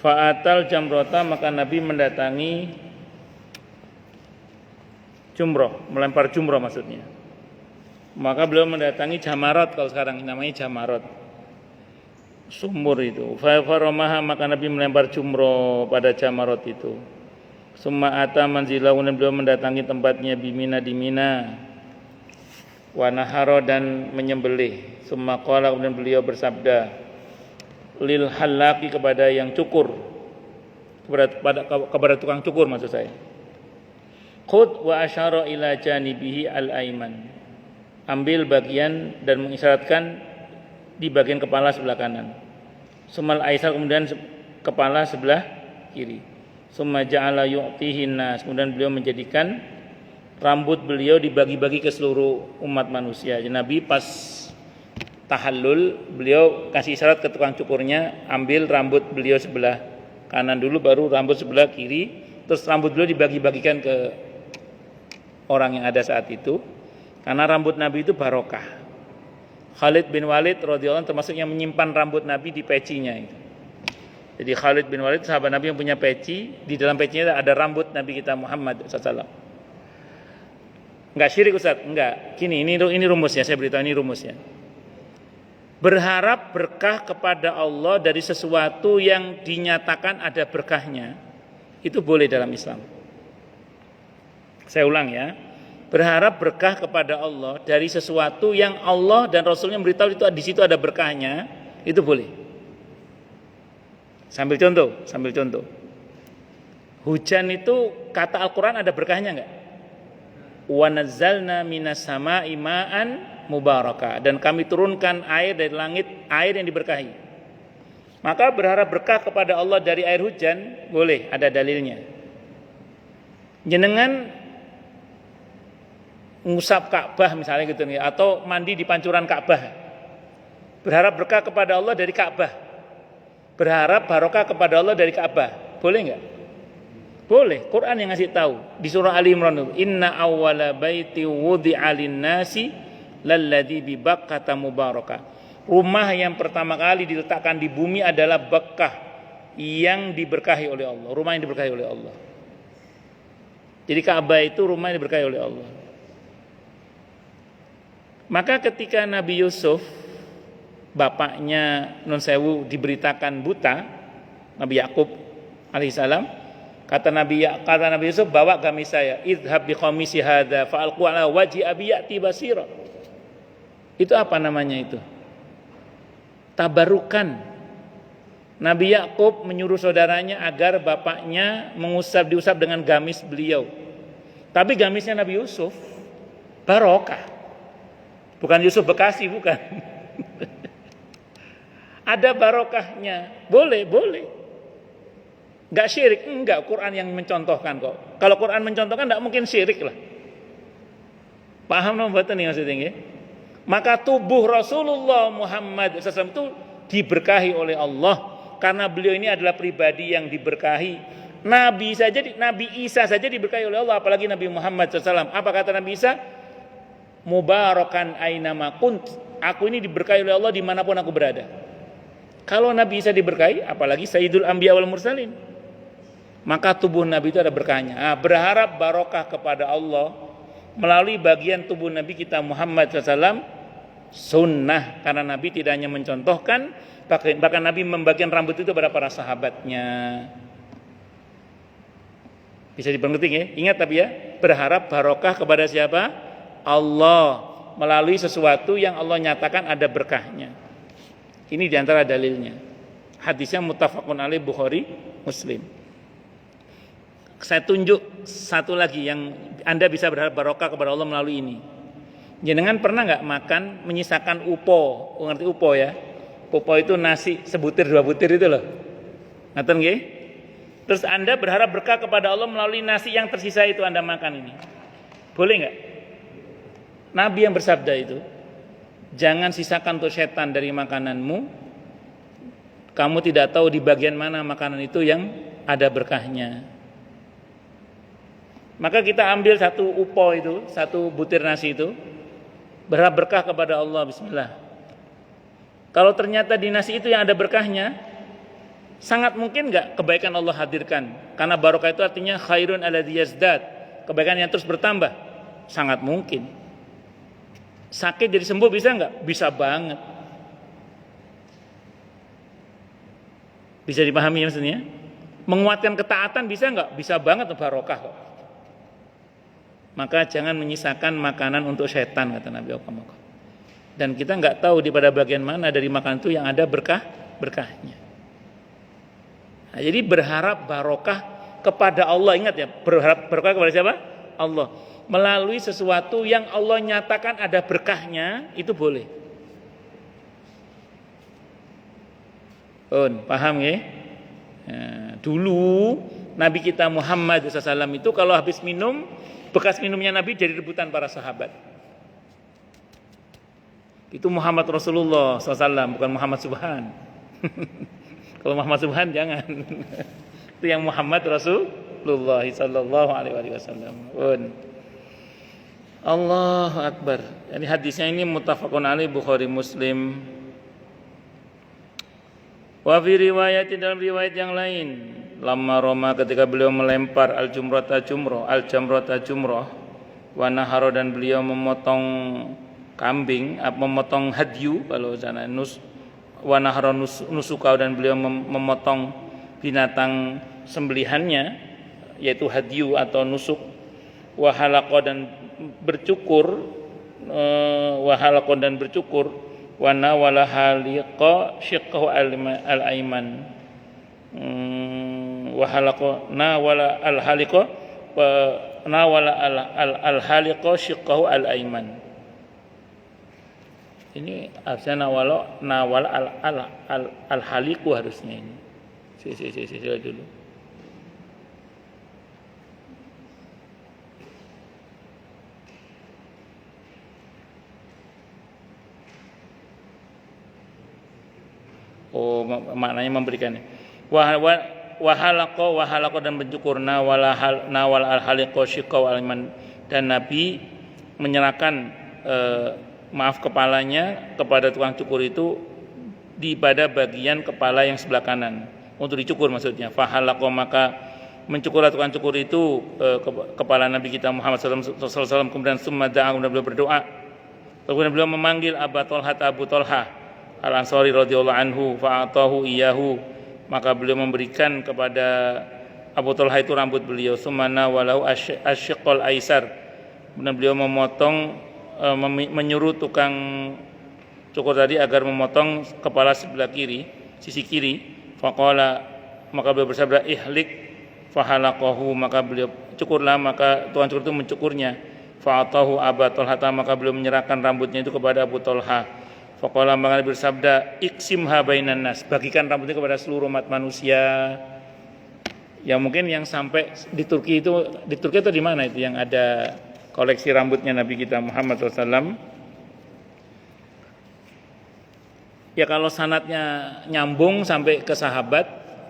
Speaker 1: Fa'atal jamrota, maka Nabi mendatangi jumroh, melempar jumroh maksudnya. Maka beliau mendatangi Jamarat, kalau sekarang namanya Jamarat, sumur itu. Faromaha, maka Nabi melempar jumroh pada Jamarat itu. Summa ata manzilahu, dan beliau mendatangi tempatnya bimina, di Mina. Wa naharo, dan menyembelih. Summa qala, kemudian beliau bersabda, lil halaqi, kepada yang cukur, kepada tukang cukur maksud saya. Khud wa asyara ila janibihi al-aiman, ambil bagian dan mengisyaratkan di bagian kepala sebelah kanan. Sumal aisar, kemudian kepala sebelah kiri. Summa ja'ala yu'tihin nas, kemudian beliau menjadikan rambut beliau dibagi-bagi ke seluruh umat manusia. Jadi Nabi pas tahallul, beliau kasih isyarat ke tukang cukurnya, ambil rambut beliau sebelah kanan dulu, baru rambut sebelah kiri, terus rambut beliau dibagi-bagikan ke orang yang ada saat itu, karena rambut Nabi itu barokah. Khalid bin Walid radhiyallahu anhu termasuk yang menyimpan rambut Nabi di pecinya itu. Jadi Khalid bin Walid sahabat Nabi yang punya peci, di dalam pecinya ada rambut Nabi kita Muhammad SAW. Enggak syirik Ustaz, enggak. Ini rumusnya, saya beritahu ini rumusnya. Berharap berkah kepada Allah dari sesuatu yang dinyatakan ada berkahnya, itu boleh dalam Islam. Saya ulang ya. Berharap berkah kepada Allah dari sesuatu yang Allah dan Rasulnya memberitahu itu di situ ada berkahnya, itu boleh. Sambil contoh. Hujan itu kata Al-Quran ada berkahnya enggak? wa nazzalna minas sama'i ma'an mubaraka, dan kami turunkan air dari langit, air yang diberkahi. Maka berharap berkah kepada Allah dari air hujan boleh, ada dalilnya. Jenengan ngusap Ka'bah misalnya gitu nih, atau mandi di pancuran Ka'bah, berharap berkah kepada Allah dari Ka'bah, berharap barokah kepada Allah dari Ka'bah, boleh nggak? Boleh. Quran yang ngasih tahu di surah Ali Imran, inna awwala baiti wudi'a lin-nasi lalladzi bi Bakkah mubarakah. Rumah yang pertama kali diletakkan di bumi adalah Bakkah yang diberkahi oleh Allah, rumah yang diberkahi oleh Allah. Jadi Ka'bah itu rumah yang diberkahi oleh Allah. Maka ketika Nabi Yusuf, bapaknya Nun Sewu, diberitakan buta, Nabi Yakub alaihissalam, kata Nabi Yusuf, bawa gamis saya, idhab bi qamisi hadza fa'alqu ala wajhi abi ya'ti basira. Itu apa namanya itu? Tabarukan. Nabi Yakub menyuruh saudaranya agar bapaknya diusap dengan gamis beliau. Tapi gamisnya Nabi Yusuf barokah. Bukan Yusuf Bekasi, bukan. Ada barokahnya. Boleh. Enggak syirik, enggak. Quran yang mencontohkan kok. Kalau Quran mencontohkan enggak mungkin syirik lah. Paham no mboten nih maksudnya? Maka tubuh Rasulullah Muhammad SAW itu diberkahi oleh Allah karena beliau ini adalah pribadi yang diberkahi. Nabi Isa saja diberkahi oleh Allah, apalagi Nabi Muhammad SAW. Apa kata Nabi Isa? Mubarakan ainama kunt. Aku ini diberkahi oleh Allah dimanapun aku berada. Kalau Nabi Isa diberkahi, apalagi Sayyidul Anbiya wal Mursalin. Maka tubuh Nabi itu ada berkahnya. Berharap barokah kepada Allah melalui bagian tubuh Nabi kita Muhammad SAW, sunnah, karena Nabi tidak hanya mencontohkan, bahkan Nabi membagikan rambut itu pada para sahabatnya. Bisa dipengerti ya? Ingat tapi ya, berharap barokah kepada siapa? Allah, melalui sesuatu yang Allah nyatakan ada berkahnya. Ini diantara dalilnya. Hadisnya muttafaqun alaih Bukhari Muslim. Saya tunjuk satu lagi yang Anda bisa berharap barokah kepada Allah melalui ini. Jenengan pernah nggak makan menyisakan upo? Ngerti upo ya? Upo itu nasi sebutir 2 butir itu loh. Ngaten nggih? Terus Anda berharap berkah kepada Allah melalui nasi yang tersisa itu Anda makan ini. Boleh nggak? Nabi yang bersabda itu, jangan sisakan untuk setan dari makananmu. Kamu tidak tahu di bagian mana makanan itu yang ada berkahnya. Maka kita ambil satu upo itu, satu butir nasi itu, berharap berkah kepada Allah, bismillah. Kalau ternyata di nasi itu yang ada berkahnya, sangat mungkin enggak kebaikan Allah hadirkan. Karena barokah itu artinya khairun alladzi yazdad, kebaikan yang terus bertambah. Sangat mungkin. Sakit jadi sembuh bisa enggak? Bisa banget. Bisa dipahami maksudnya? Menguatkan ketaatan bisa enggak? Bisa banget, barokah kok. Maka jangan menyisakan makanan untuk setan, kata Nabi Muhammad. Dan kita enggak tahu di pada bagian mana dari makanan itu yang ada berkahnya. Nah, jadi berharap barokah kepada Allah, ingat ya, berharap barokah kepada siapa? Allah. Melalui sesuatu yang Allah nyatakan ada berkahnya, itu boleh. Paham ya? Dulu Nabi kita Muhammad SAW itu kalau habis minum, bekas minumnya Nabi jadi rebutan para sahabat. Itu Muhammad Rasulullah SAW, bukan Muhammad Subhan. Kalau Muhammad Subhan jangan. Itu yang Muhammad Rasulullah sallallahu alaihi wasallam. Allahu Akbar. Jadi hadisnya ini muttafaqun alaih Bukhari Muslim. Wa fi riwayat, dalam riwayat yang lain, lamma Roma, ketika beliau melempar al-jamrata jumrah, wa nahara, dan beliau memotong kambing, memotong hadyu kalau sana wa nahara nusukau, dan beliau memotong binatang sembelihannya yaitu hadyu atau nusuk, wa halaqa, dan bercukur, wa nawala haliqa syiqqahu al-aiman, wa halaqa nawala al-haliqa nawala al-haliqa shiqqahu al-aiman. Ini harusnya nawala al-haliqu harusnya ini. Sila dulu. Oh, maknanya memberikan. Wahalaqo dan mencukur nawal al-haliqo shiqqahu al-aiman, dan Nabi menyerahkan maaf kepalanya kepada tukang cukur itu pada bagian kepala yang sebelah kanan untuk dicukur maksudnya. Fahalaqo, maka mencukurlah tukang cukur itu kepala Nabi kita Muhammad SAW. Kemudian summa da'a, kemudian beliau berdoa. Kemudian beliau memanggil Abu Thalhah Al-Ansari radhiyallahu anhu, fa'atahu iyahu, maka beliau memberikan kepada Abu Thalhah itu rambut beliau. Sumana walau asyiqal aisar, kemudian beliau memotong menyuruh tukang cukur tadi agar memotong kepala sebelah kiri, sisi kiri. Faqala, maka beliau bersabda, ihlik fahalaqahu, maka beliau cukurlah, maka tukang cukur itu mencukurnya. Fa'atahu Abu Thalhah, maka beliau menyerahkan rambutnya itu kepada Abu Thalhah. Faqala, maka bersabda, iksimha bainan nas, bagikan rambutnya kepada seluruh umat manusia. Ya mungkin yang sampai di Turki itu di mana itu yang ada koleksi rambutnya Nabi kita Muhammad SAW. Ya kalau sanadnya nyambung sampai ke sahabat,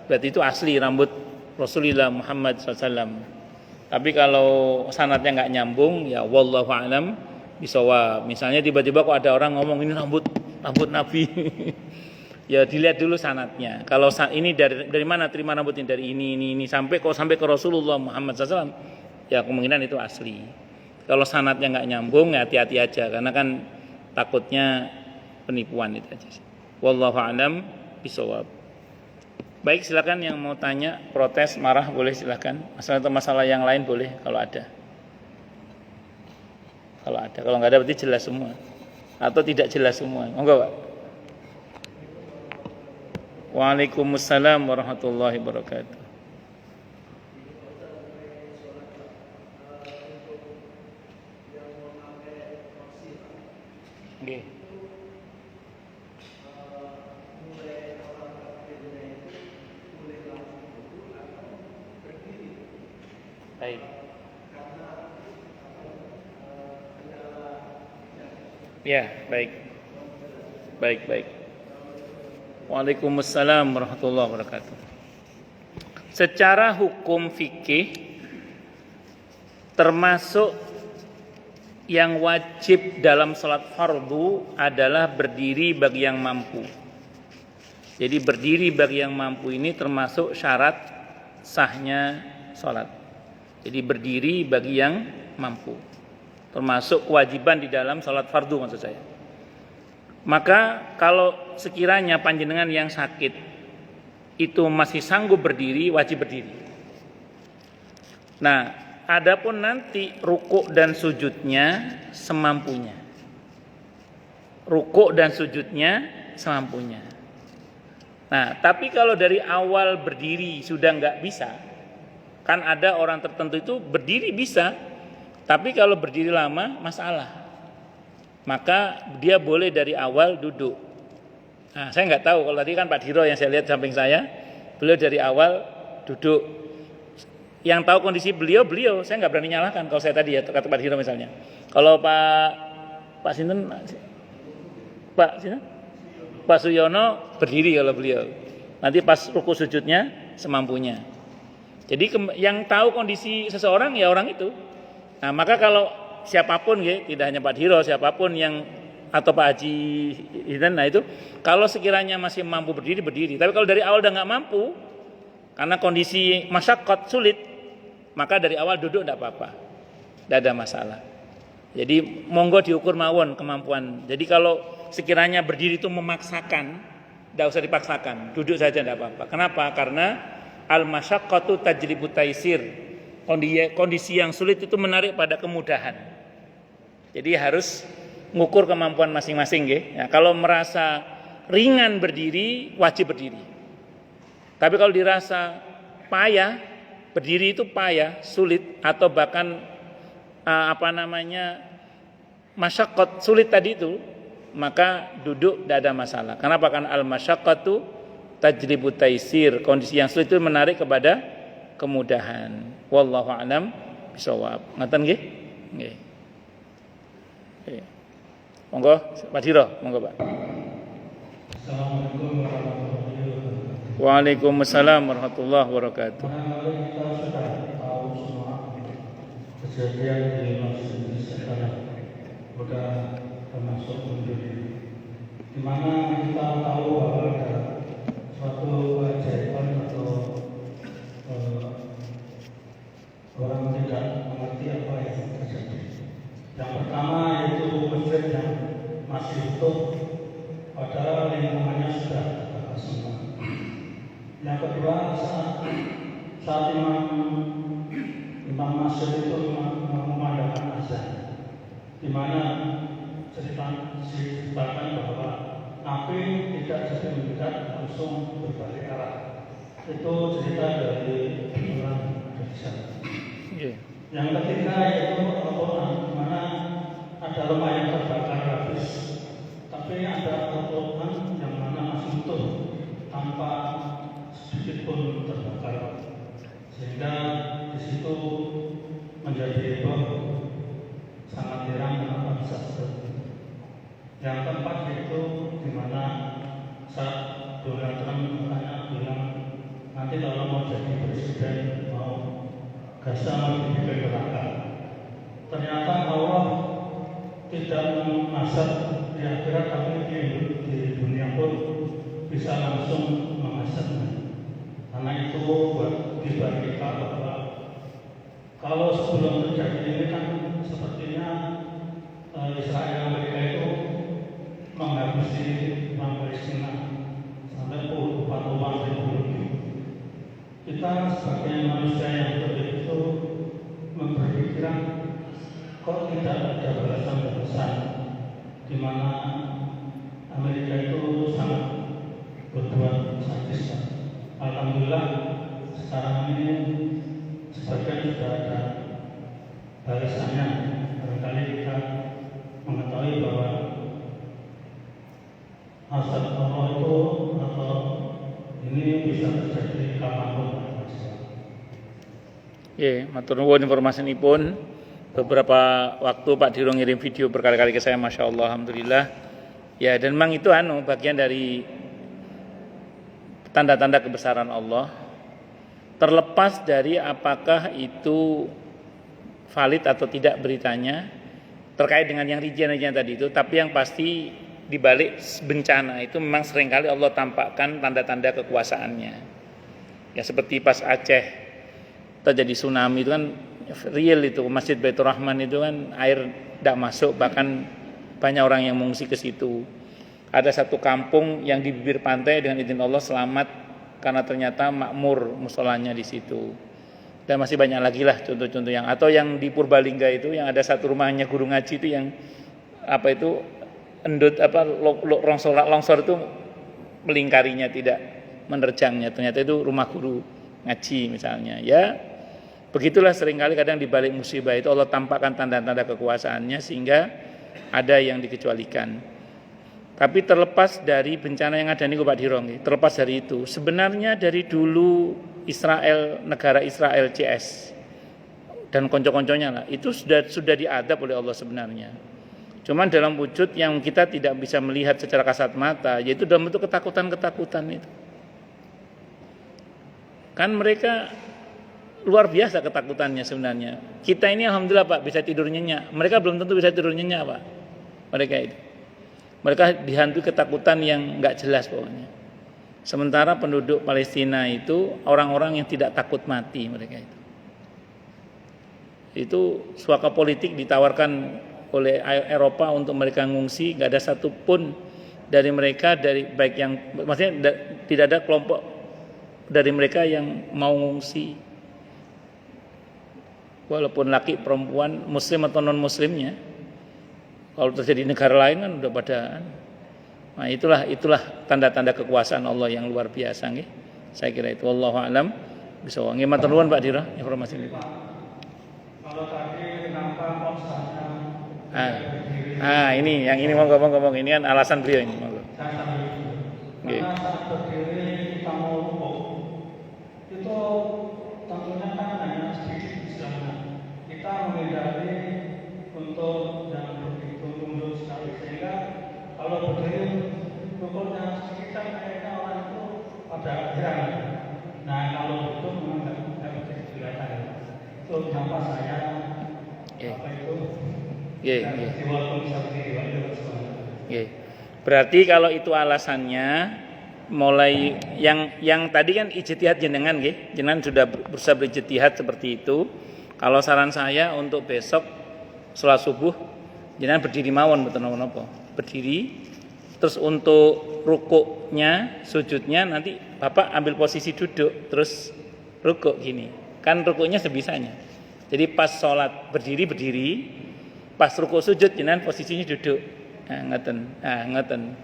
Speaker 1: berarti itu asli rambut Rasulullah Muhammad SAW. Tapi kalau sanadnya nggak nyambung, ya wallahu a'lam bisawab. Misalnya tiba-tiba kok ada orang ngomong ini rambut Nabi. Ya dilihat dulu sanadnya. Kalau ini dari mana terima rambut ini, dari ini sampai ke Rasulullah Muhammad SAW, ya kemungkinan itu asli. Kalau sanadnya nggak nyambung, ya hati-hati aja, karena kan takutnya penipuan itu aja sih. Wallahu a'lam bisawab. Baik, silakan yang mau tanya, protes, marah boleh silakan. Masalah yang lain boleh kalau ada. Kalau nggak ada berarti jelas semua atau tidak jelas semua. Monggo, Pak. Waalaikumsalam warahmatullahi wabarakatuh. Okay. Baik. Ya, baik. Waalaikumsalam warahmatullahi wabarakatuh. Secara hukum fikih termasuk yang wajib dalam salat fardu adalah berdiri bagi yang mampu. Jadi berdiri bagi yang mampu ini termasuk syarat sahnya salat. Jadi berdiri bagi yang mampu, termasuk kewajiban di dalam salat fardu maksud saya. Maka kalau sekiranya panjenengan yang sakit itu masih sanggup berdiri, wajib berdiri. Nah, adapun nanti rukuk dan sujudnya semampunya. Rukuk dan sujudnya semampunya. Nah, tapi kalau dari awal berdiri sudah nggak bisa, kan ada orang tertentu itu berdiri bisa, tapi kalau berdiri lama masalah. Maka dia boleh dari awal duduk. Nah, saya nggak tahu, kalau tadi kan Pak Diro yang saya lihat samping saya, beliau dari awal duduk. Yang tahu kondisi beliau, saya nggak berani nyalahkan kalau saya tadi ya, kata Pak Diro misalnya. Kalau Pak Suyono berdiri kalau beliau. Nanti pas ruku sujudnya semampunya. Jadi yang tahu kondisi seseorang ya orang itu. Nah, maka kalau siapapun ya, tidak hanya Pak Diro, siapapun yang atau Pak Haji Hidan, nah itu kalau sekiranya masih mampu berdiri. Tapi kalau dari awal udah nggak mampu karena kondisi masyaqqat sulit, maka dari awal duduk tidak apa-apa, tidak ada masalah. Jadi monggo diukur mawon kemampuan. Jadi kalau sekiranya berdiri itu memaksakan, tidak usah dipaksakan, duduk saja tidak apa-apa. Kenapa? Karena al-masyaqqatu tajlibu taisir. Kondisi yang sulit itu menarik pada kemudahan. Jadi harus ngukur kemampuan masing-masing ya. Kalau merasa ringan berdiri, wajib berdiri. Tapi kalau dirasa payah, berdiri itu payah, sulit, atau bahkan masyaqqat, sulit tadi itu, maka duduk tidak ada masalah. Kenapa? Karena al-masyaqqatu tajribu taisir. Kondisi yang sulit itu menarik kepada kemudahan. Wallahu a'lam bishawab. Ngaten nggih? Nggih. Monggo Pak Diro, monggo Pak.
Speaker 2: Assalamualaikum warahmatullahi wabarakatuh.
Speaker 1: Waalaikumsalam warahmatullahi wabarakatuh.
Speaker 2: Kita sudah tahu semua kejadian di masjid sekarang sudah termasuk mundur, di mana kita tahu bahwa ada suatu keajaiban atau orang tidak mengerti apa yang terjadi. Yang pertama yaitu masjid yang masih utuh, padahal lingkungannya sudah terbakar semua. Yang kedua, saat imam masjid itu memandangkan azan, di mana ceritakan bahwa api tidak jadi mendekat, langsung berbalik arah. Itu cerita dari orang Indonesia. Yang ketiga yaitu Al-Quran, di mana ada rumah yang terbakar habis, tapi ada Al-Quran yang mana masih utuh tanpa sedikit pun terbakar, sehingga di situ menjadi sangat heran kenapa bisa seperti itu. Yang keempat yaitu di mana saat Donald Trump bilang nanti kalau mau jadi presiden mau Gaza mau dibikin neraka. Ternyata Allah tidak memasak di akhirat, tapi di dunia pun bisa langsung memasaknya. Karena itu buat dibagi kita bahwa kalau sebelum terjadi ini kan sepertinya Israel Amerika itu menghabisi orang Palestina sampai puluhan ribu lebih. Kita sebagai manusia yang itu berpikiran kok tidak ada balasan di mana Amerika itu sangat berbuat sadis. Alhamdulillah sekarang ini sebagian sudah ada balasannya. Barangkali kita mengetahui bahwa azab Allah itu atau ini bisa terjadi kapanpun.
Speaker 1: Matur nuwun informasinipun. Beberapa waktu Pak Diro ngirim video berkali-kali ke saya, Masya Allah, Alhamdulillah. Ya, dan memang itu bagian dari tanda-tanda kebesaran Allah. Terlepas dari apakah itu valid atau tidak beritanya terkait dengan yang rincian-rincian tadi itu, tapi yang pasti di balik bencana itu memang seringkali Allah tampakkan tanda-tanda kekuasaannya. Ya seperti pas Aceh terjadi tsunami itu kan real, itu Masjid Baitur Rahman itu kan air tidak masuk, bahkan banyak orang yang mengungsi ke situ. Ada satu kampung yang di bibir pantai dengan izin Allah selamat karena ternyata makmur musolanya di situ. Dan masih banyak lagi lah contoh-contoh yang, atau yang di Purbalingga itu yang ada satu rumahnya guru ngaji itu yang longsor itu melingkarinya, tidak menerjangnya. Ternyata itu rumah guru ngaji misalnya. Ya, begitulah seringkali kadang di balik musibah itu Allah tampakkan tanda-tanda kekuasaannya sehingga ada yang dikecualikan. Tapi terlepas dari bencana yang ada ini Pak Dirong, terlepas dari itu, sebenarnya dari dulu Israel, negara Israel CS dan konco-konconya lah, itu sudah diadab oleh Allah sebenarnya. Cuman dalam wujud yang kita tidak bisa melihat secara kasat mata, yaitu dalam bentuk ketakutan-ketakutan itu. Kan mereka luar biasa ketakutannya sebenarnya. Kita ini alhamdulillah Pak bisa tidur nyenyak. Mereka belum tentu bisa tidur nyenyak Pak. Mereka dihantui ketakutan yang enggak jelas pokoknya. Sementara penduduk Palestina itu orang-orang yang tidak takut mati mereka itu. Itu suaka politik ditawarkan oleh Eropa untuk mereka ngungsi, enggak ada satupun dari mereka, dari baik yang maksudnya tidak ada kelompok dari mereka yang mau ngungsi. Walaupun laki perempuan, muslim atau non muslimnya. Kalau terjadi di negara lain kan udah pada. Nah, itulah tanda-tanda kekuasaan Allah yang luar biasa nggih. Saya kira itu, wallahu a'lam Bisa nggih matur nuwun Pak Dira informasi niku.
Speaker 2: Kalau tadi kenapa posanya
Speaker 1: Ini yang ini monggo ini kan alasan beliau ini monggo.
Speaker 2: saya sambil itu.
Speaker 1: Nggih.
Speaker 2: Karena saat berdiri kita mau rukuk, itu tentunya kan hanya sedikit istilahnya. Kita menghindari untuk jangan begitu tunduk sekali, sehingga kalau berdiri rukuknya sedikit kan kayaknya orang itu pada heran. Nah kalau itu memang nggak bisa kelihatan. Itu kenapa saya apa itu?
Speaker 1: Berarti kalau itu alasannya mulai yang tadi kan ijtihad jenengan nggih. Jenengan sudah berusaha berijtihad seperti itu. Kalau saran saya untuk besok salat subuh jenengan berdiri mawon mboten napa-napa. Berdiri terus untuk rukuknya, sujudnya nanti Bapak ambil posisi duduk terus rukuk gini. Kan rukuknya sebisanya. Jadi pas salat berdiri, pas rukuk sujud jenengan posisinya duduk. Ngeten.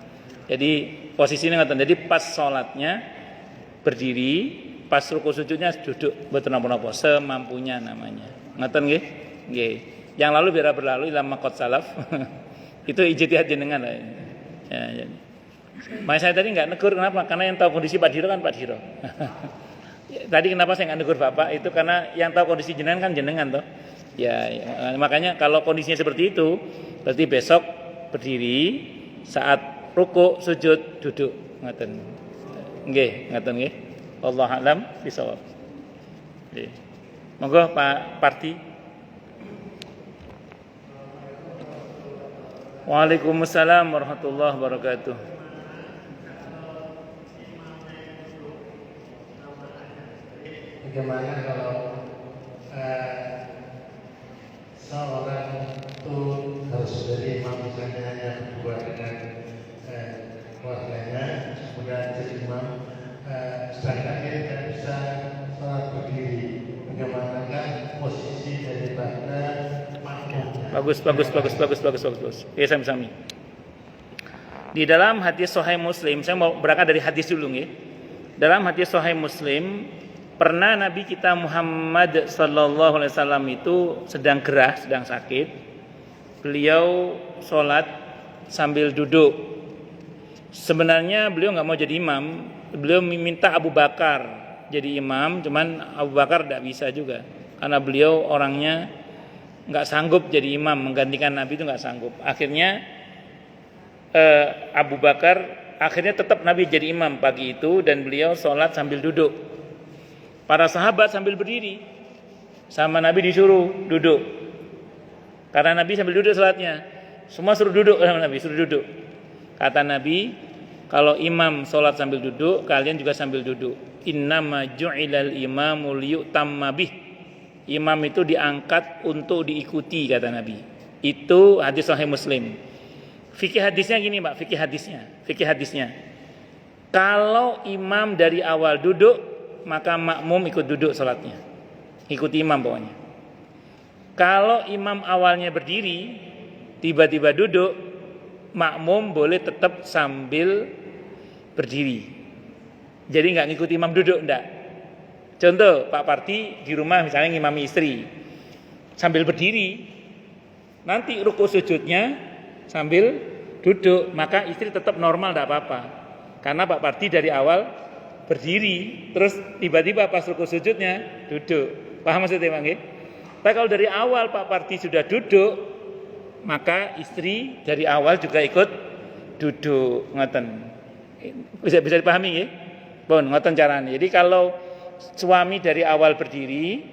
Speaker 1: Jadi posisinya ngeten. Jadi pas salatnya berdiri, pas rukuk sujudnya duduk mboten napa-napa semampunya namanya. Ngeten nggih? Nggih. Yang lalu biar berlalu ilmu qad salaf. Itu ijtihad jenengan lah. Ya. Mas saya tadi enggak negur kenapa? Karena yang tahu kondisi Pak Diro kan Pak Diro. Tadi kenapa saya enggak negur Bapak? Itu karena yang tahu kondisi jenengan kan jenengan toh. Ya, makanya kalau kondisinya seperti itu, berarti besok berdiri, saat rukuk, sujud, duduk. Ngaten. Nggih, ngaten nggih. Wallahu a'lam bishawab. Nggih. Monggo Pak Parti. Waalaikumsalam warahmatullahi wabarakatuh.
Speaker 3: Bagaimana kalau seorang itu harus jadi imam misalnya hanya berdua dengan keluarganya, kemudian jadi imam, sedangkan dia tidak bisa sholat berdiri. Bagaimanakah posisi daripada makmumnya?
Speaker 1: Bagus. Oke, sami-sami. Di dalam hadis Sahih Muslim, saya mau berangkat dari hadis dulu nggih. Dalam hadis Sahih Muslim, pernah Nabi kita Muhammad sallallahu alaihi wasallam itu sedang gerah, sedang sakit. Beliau sholat sambil duduk. Sebenarnya beliau nggak mau jadi imam. Beliau minta Abu Bakar jadi imam, cuman Abu Bakar tidak bisa juga karena beliau orangnya nggak sanggup jadi imam, menggantikan Nabi itu nggak sanggup. Akhirnya Abu Bakar akhirnya tetap Nabi jadi imam pagi itu dan beliau sholat sambil duduk. Para sahabat sambil berdiri, sama Nabi disuruh duduk. Karena Nabi sambil duduk sholatnya, semua suruh duduk sama Nabi, suruh duduk. Kata Nabi, kalau imam sholat sambil duduk, kalian juga sambil duduk. Innama ju'ilal imamu liyutamma bih. Imam itu diangkat untuk diikuti kata Nabi. Itu hadis Sahih Muslim. Fikih hadisnya gini Pak, fikih hadisnya. Kalau imam dari awal duduk, maka makmum ikut duduk salatnya. Ikuti imam pokoknya. Kalau imam awalnya berdiri, tiba-tiba duduk, makmum boleh tetap sambil berdiri. Jadi enggak ngikuti imam duduk, enggak. Contoh, Pak Parti di rumah misalnya ngimami istri sambil berdiri, nanti rukuk sujudnya sambil duduk, maka istri tetap normal enggak apa-apa. Karena Pak Parti dari awal berdiri, terus tiba-tiba pas rukuk sujudnya duduk. Paham maksudnya Bang? Tapi kalau dari awal Pak Parti sudah duduk, maka istri dari awal juga ikut duduk. Ngoten. Bisa dipahami nggih? Pun ngoten caranya. Jadi kalau suami dari awal berdiri,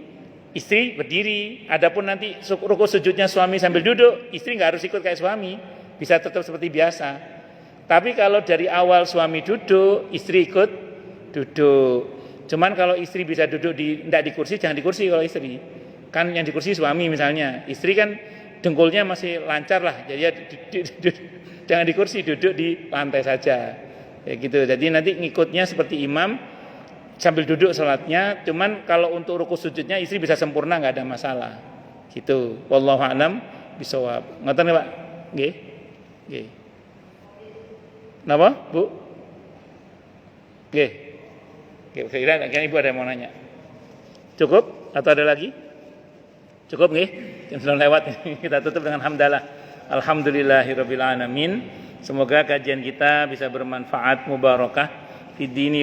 Speaker 1: istri berdiri. Adapun nanti rukuk sujudnya suami sambil duduk, istri nggak harus ikut kayak suami, bisa tetap seperti biasa. Tapi kalau dari awal suami duduk, istri ikut duduk. Cuman kalau istri bisa duduk tidak di kursi, jangan di kursi kalau istri. Kan yang di kursi suami misalnya, istri kan dengkulnya masih lancar lah, jadi ya jangan di kursi, duduk di lantai saja. Ya gitu. Jadi nanti ngikutnya seperti imam sambil duduk sholatnya. Cuman kalau untuk rukuk sujudnya istri bisa sempurna, nggak ada masalah. Gitu. Wallahu a'lam bishawab. Ngoten Pak? Nggih. Nggih. Napa, Bu? Nggih. Kira-kira Ibu ada yang mau nanya? Cukup atau ada lagi? Cukup nggih? Jam 9 lewat. Kita tutup dengan hamdalah. Alhamdulillahirabbil alamin. Semoga kajian kita bisa bermanfaat, mubarakah fid dini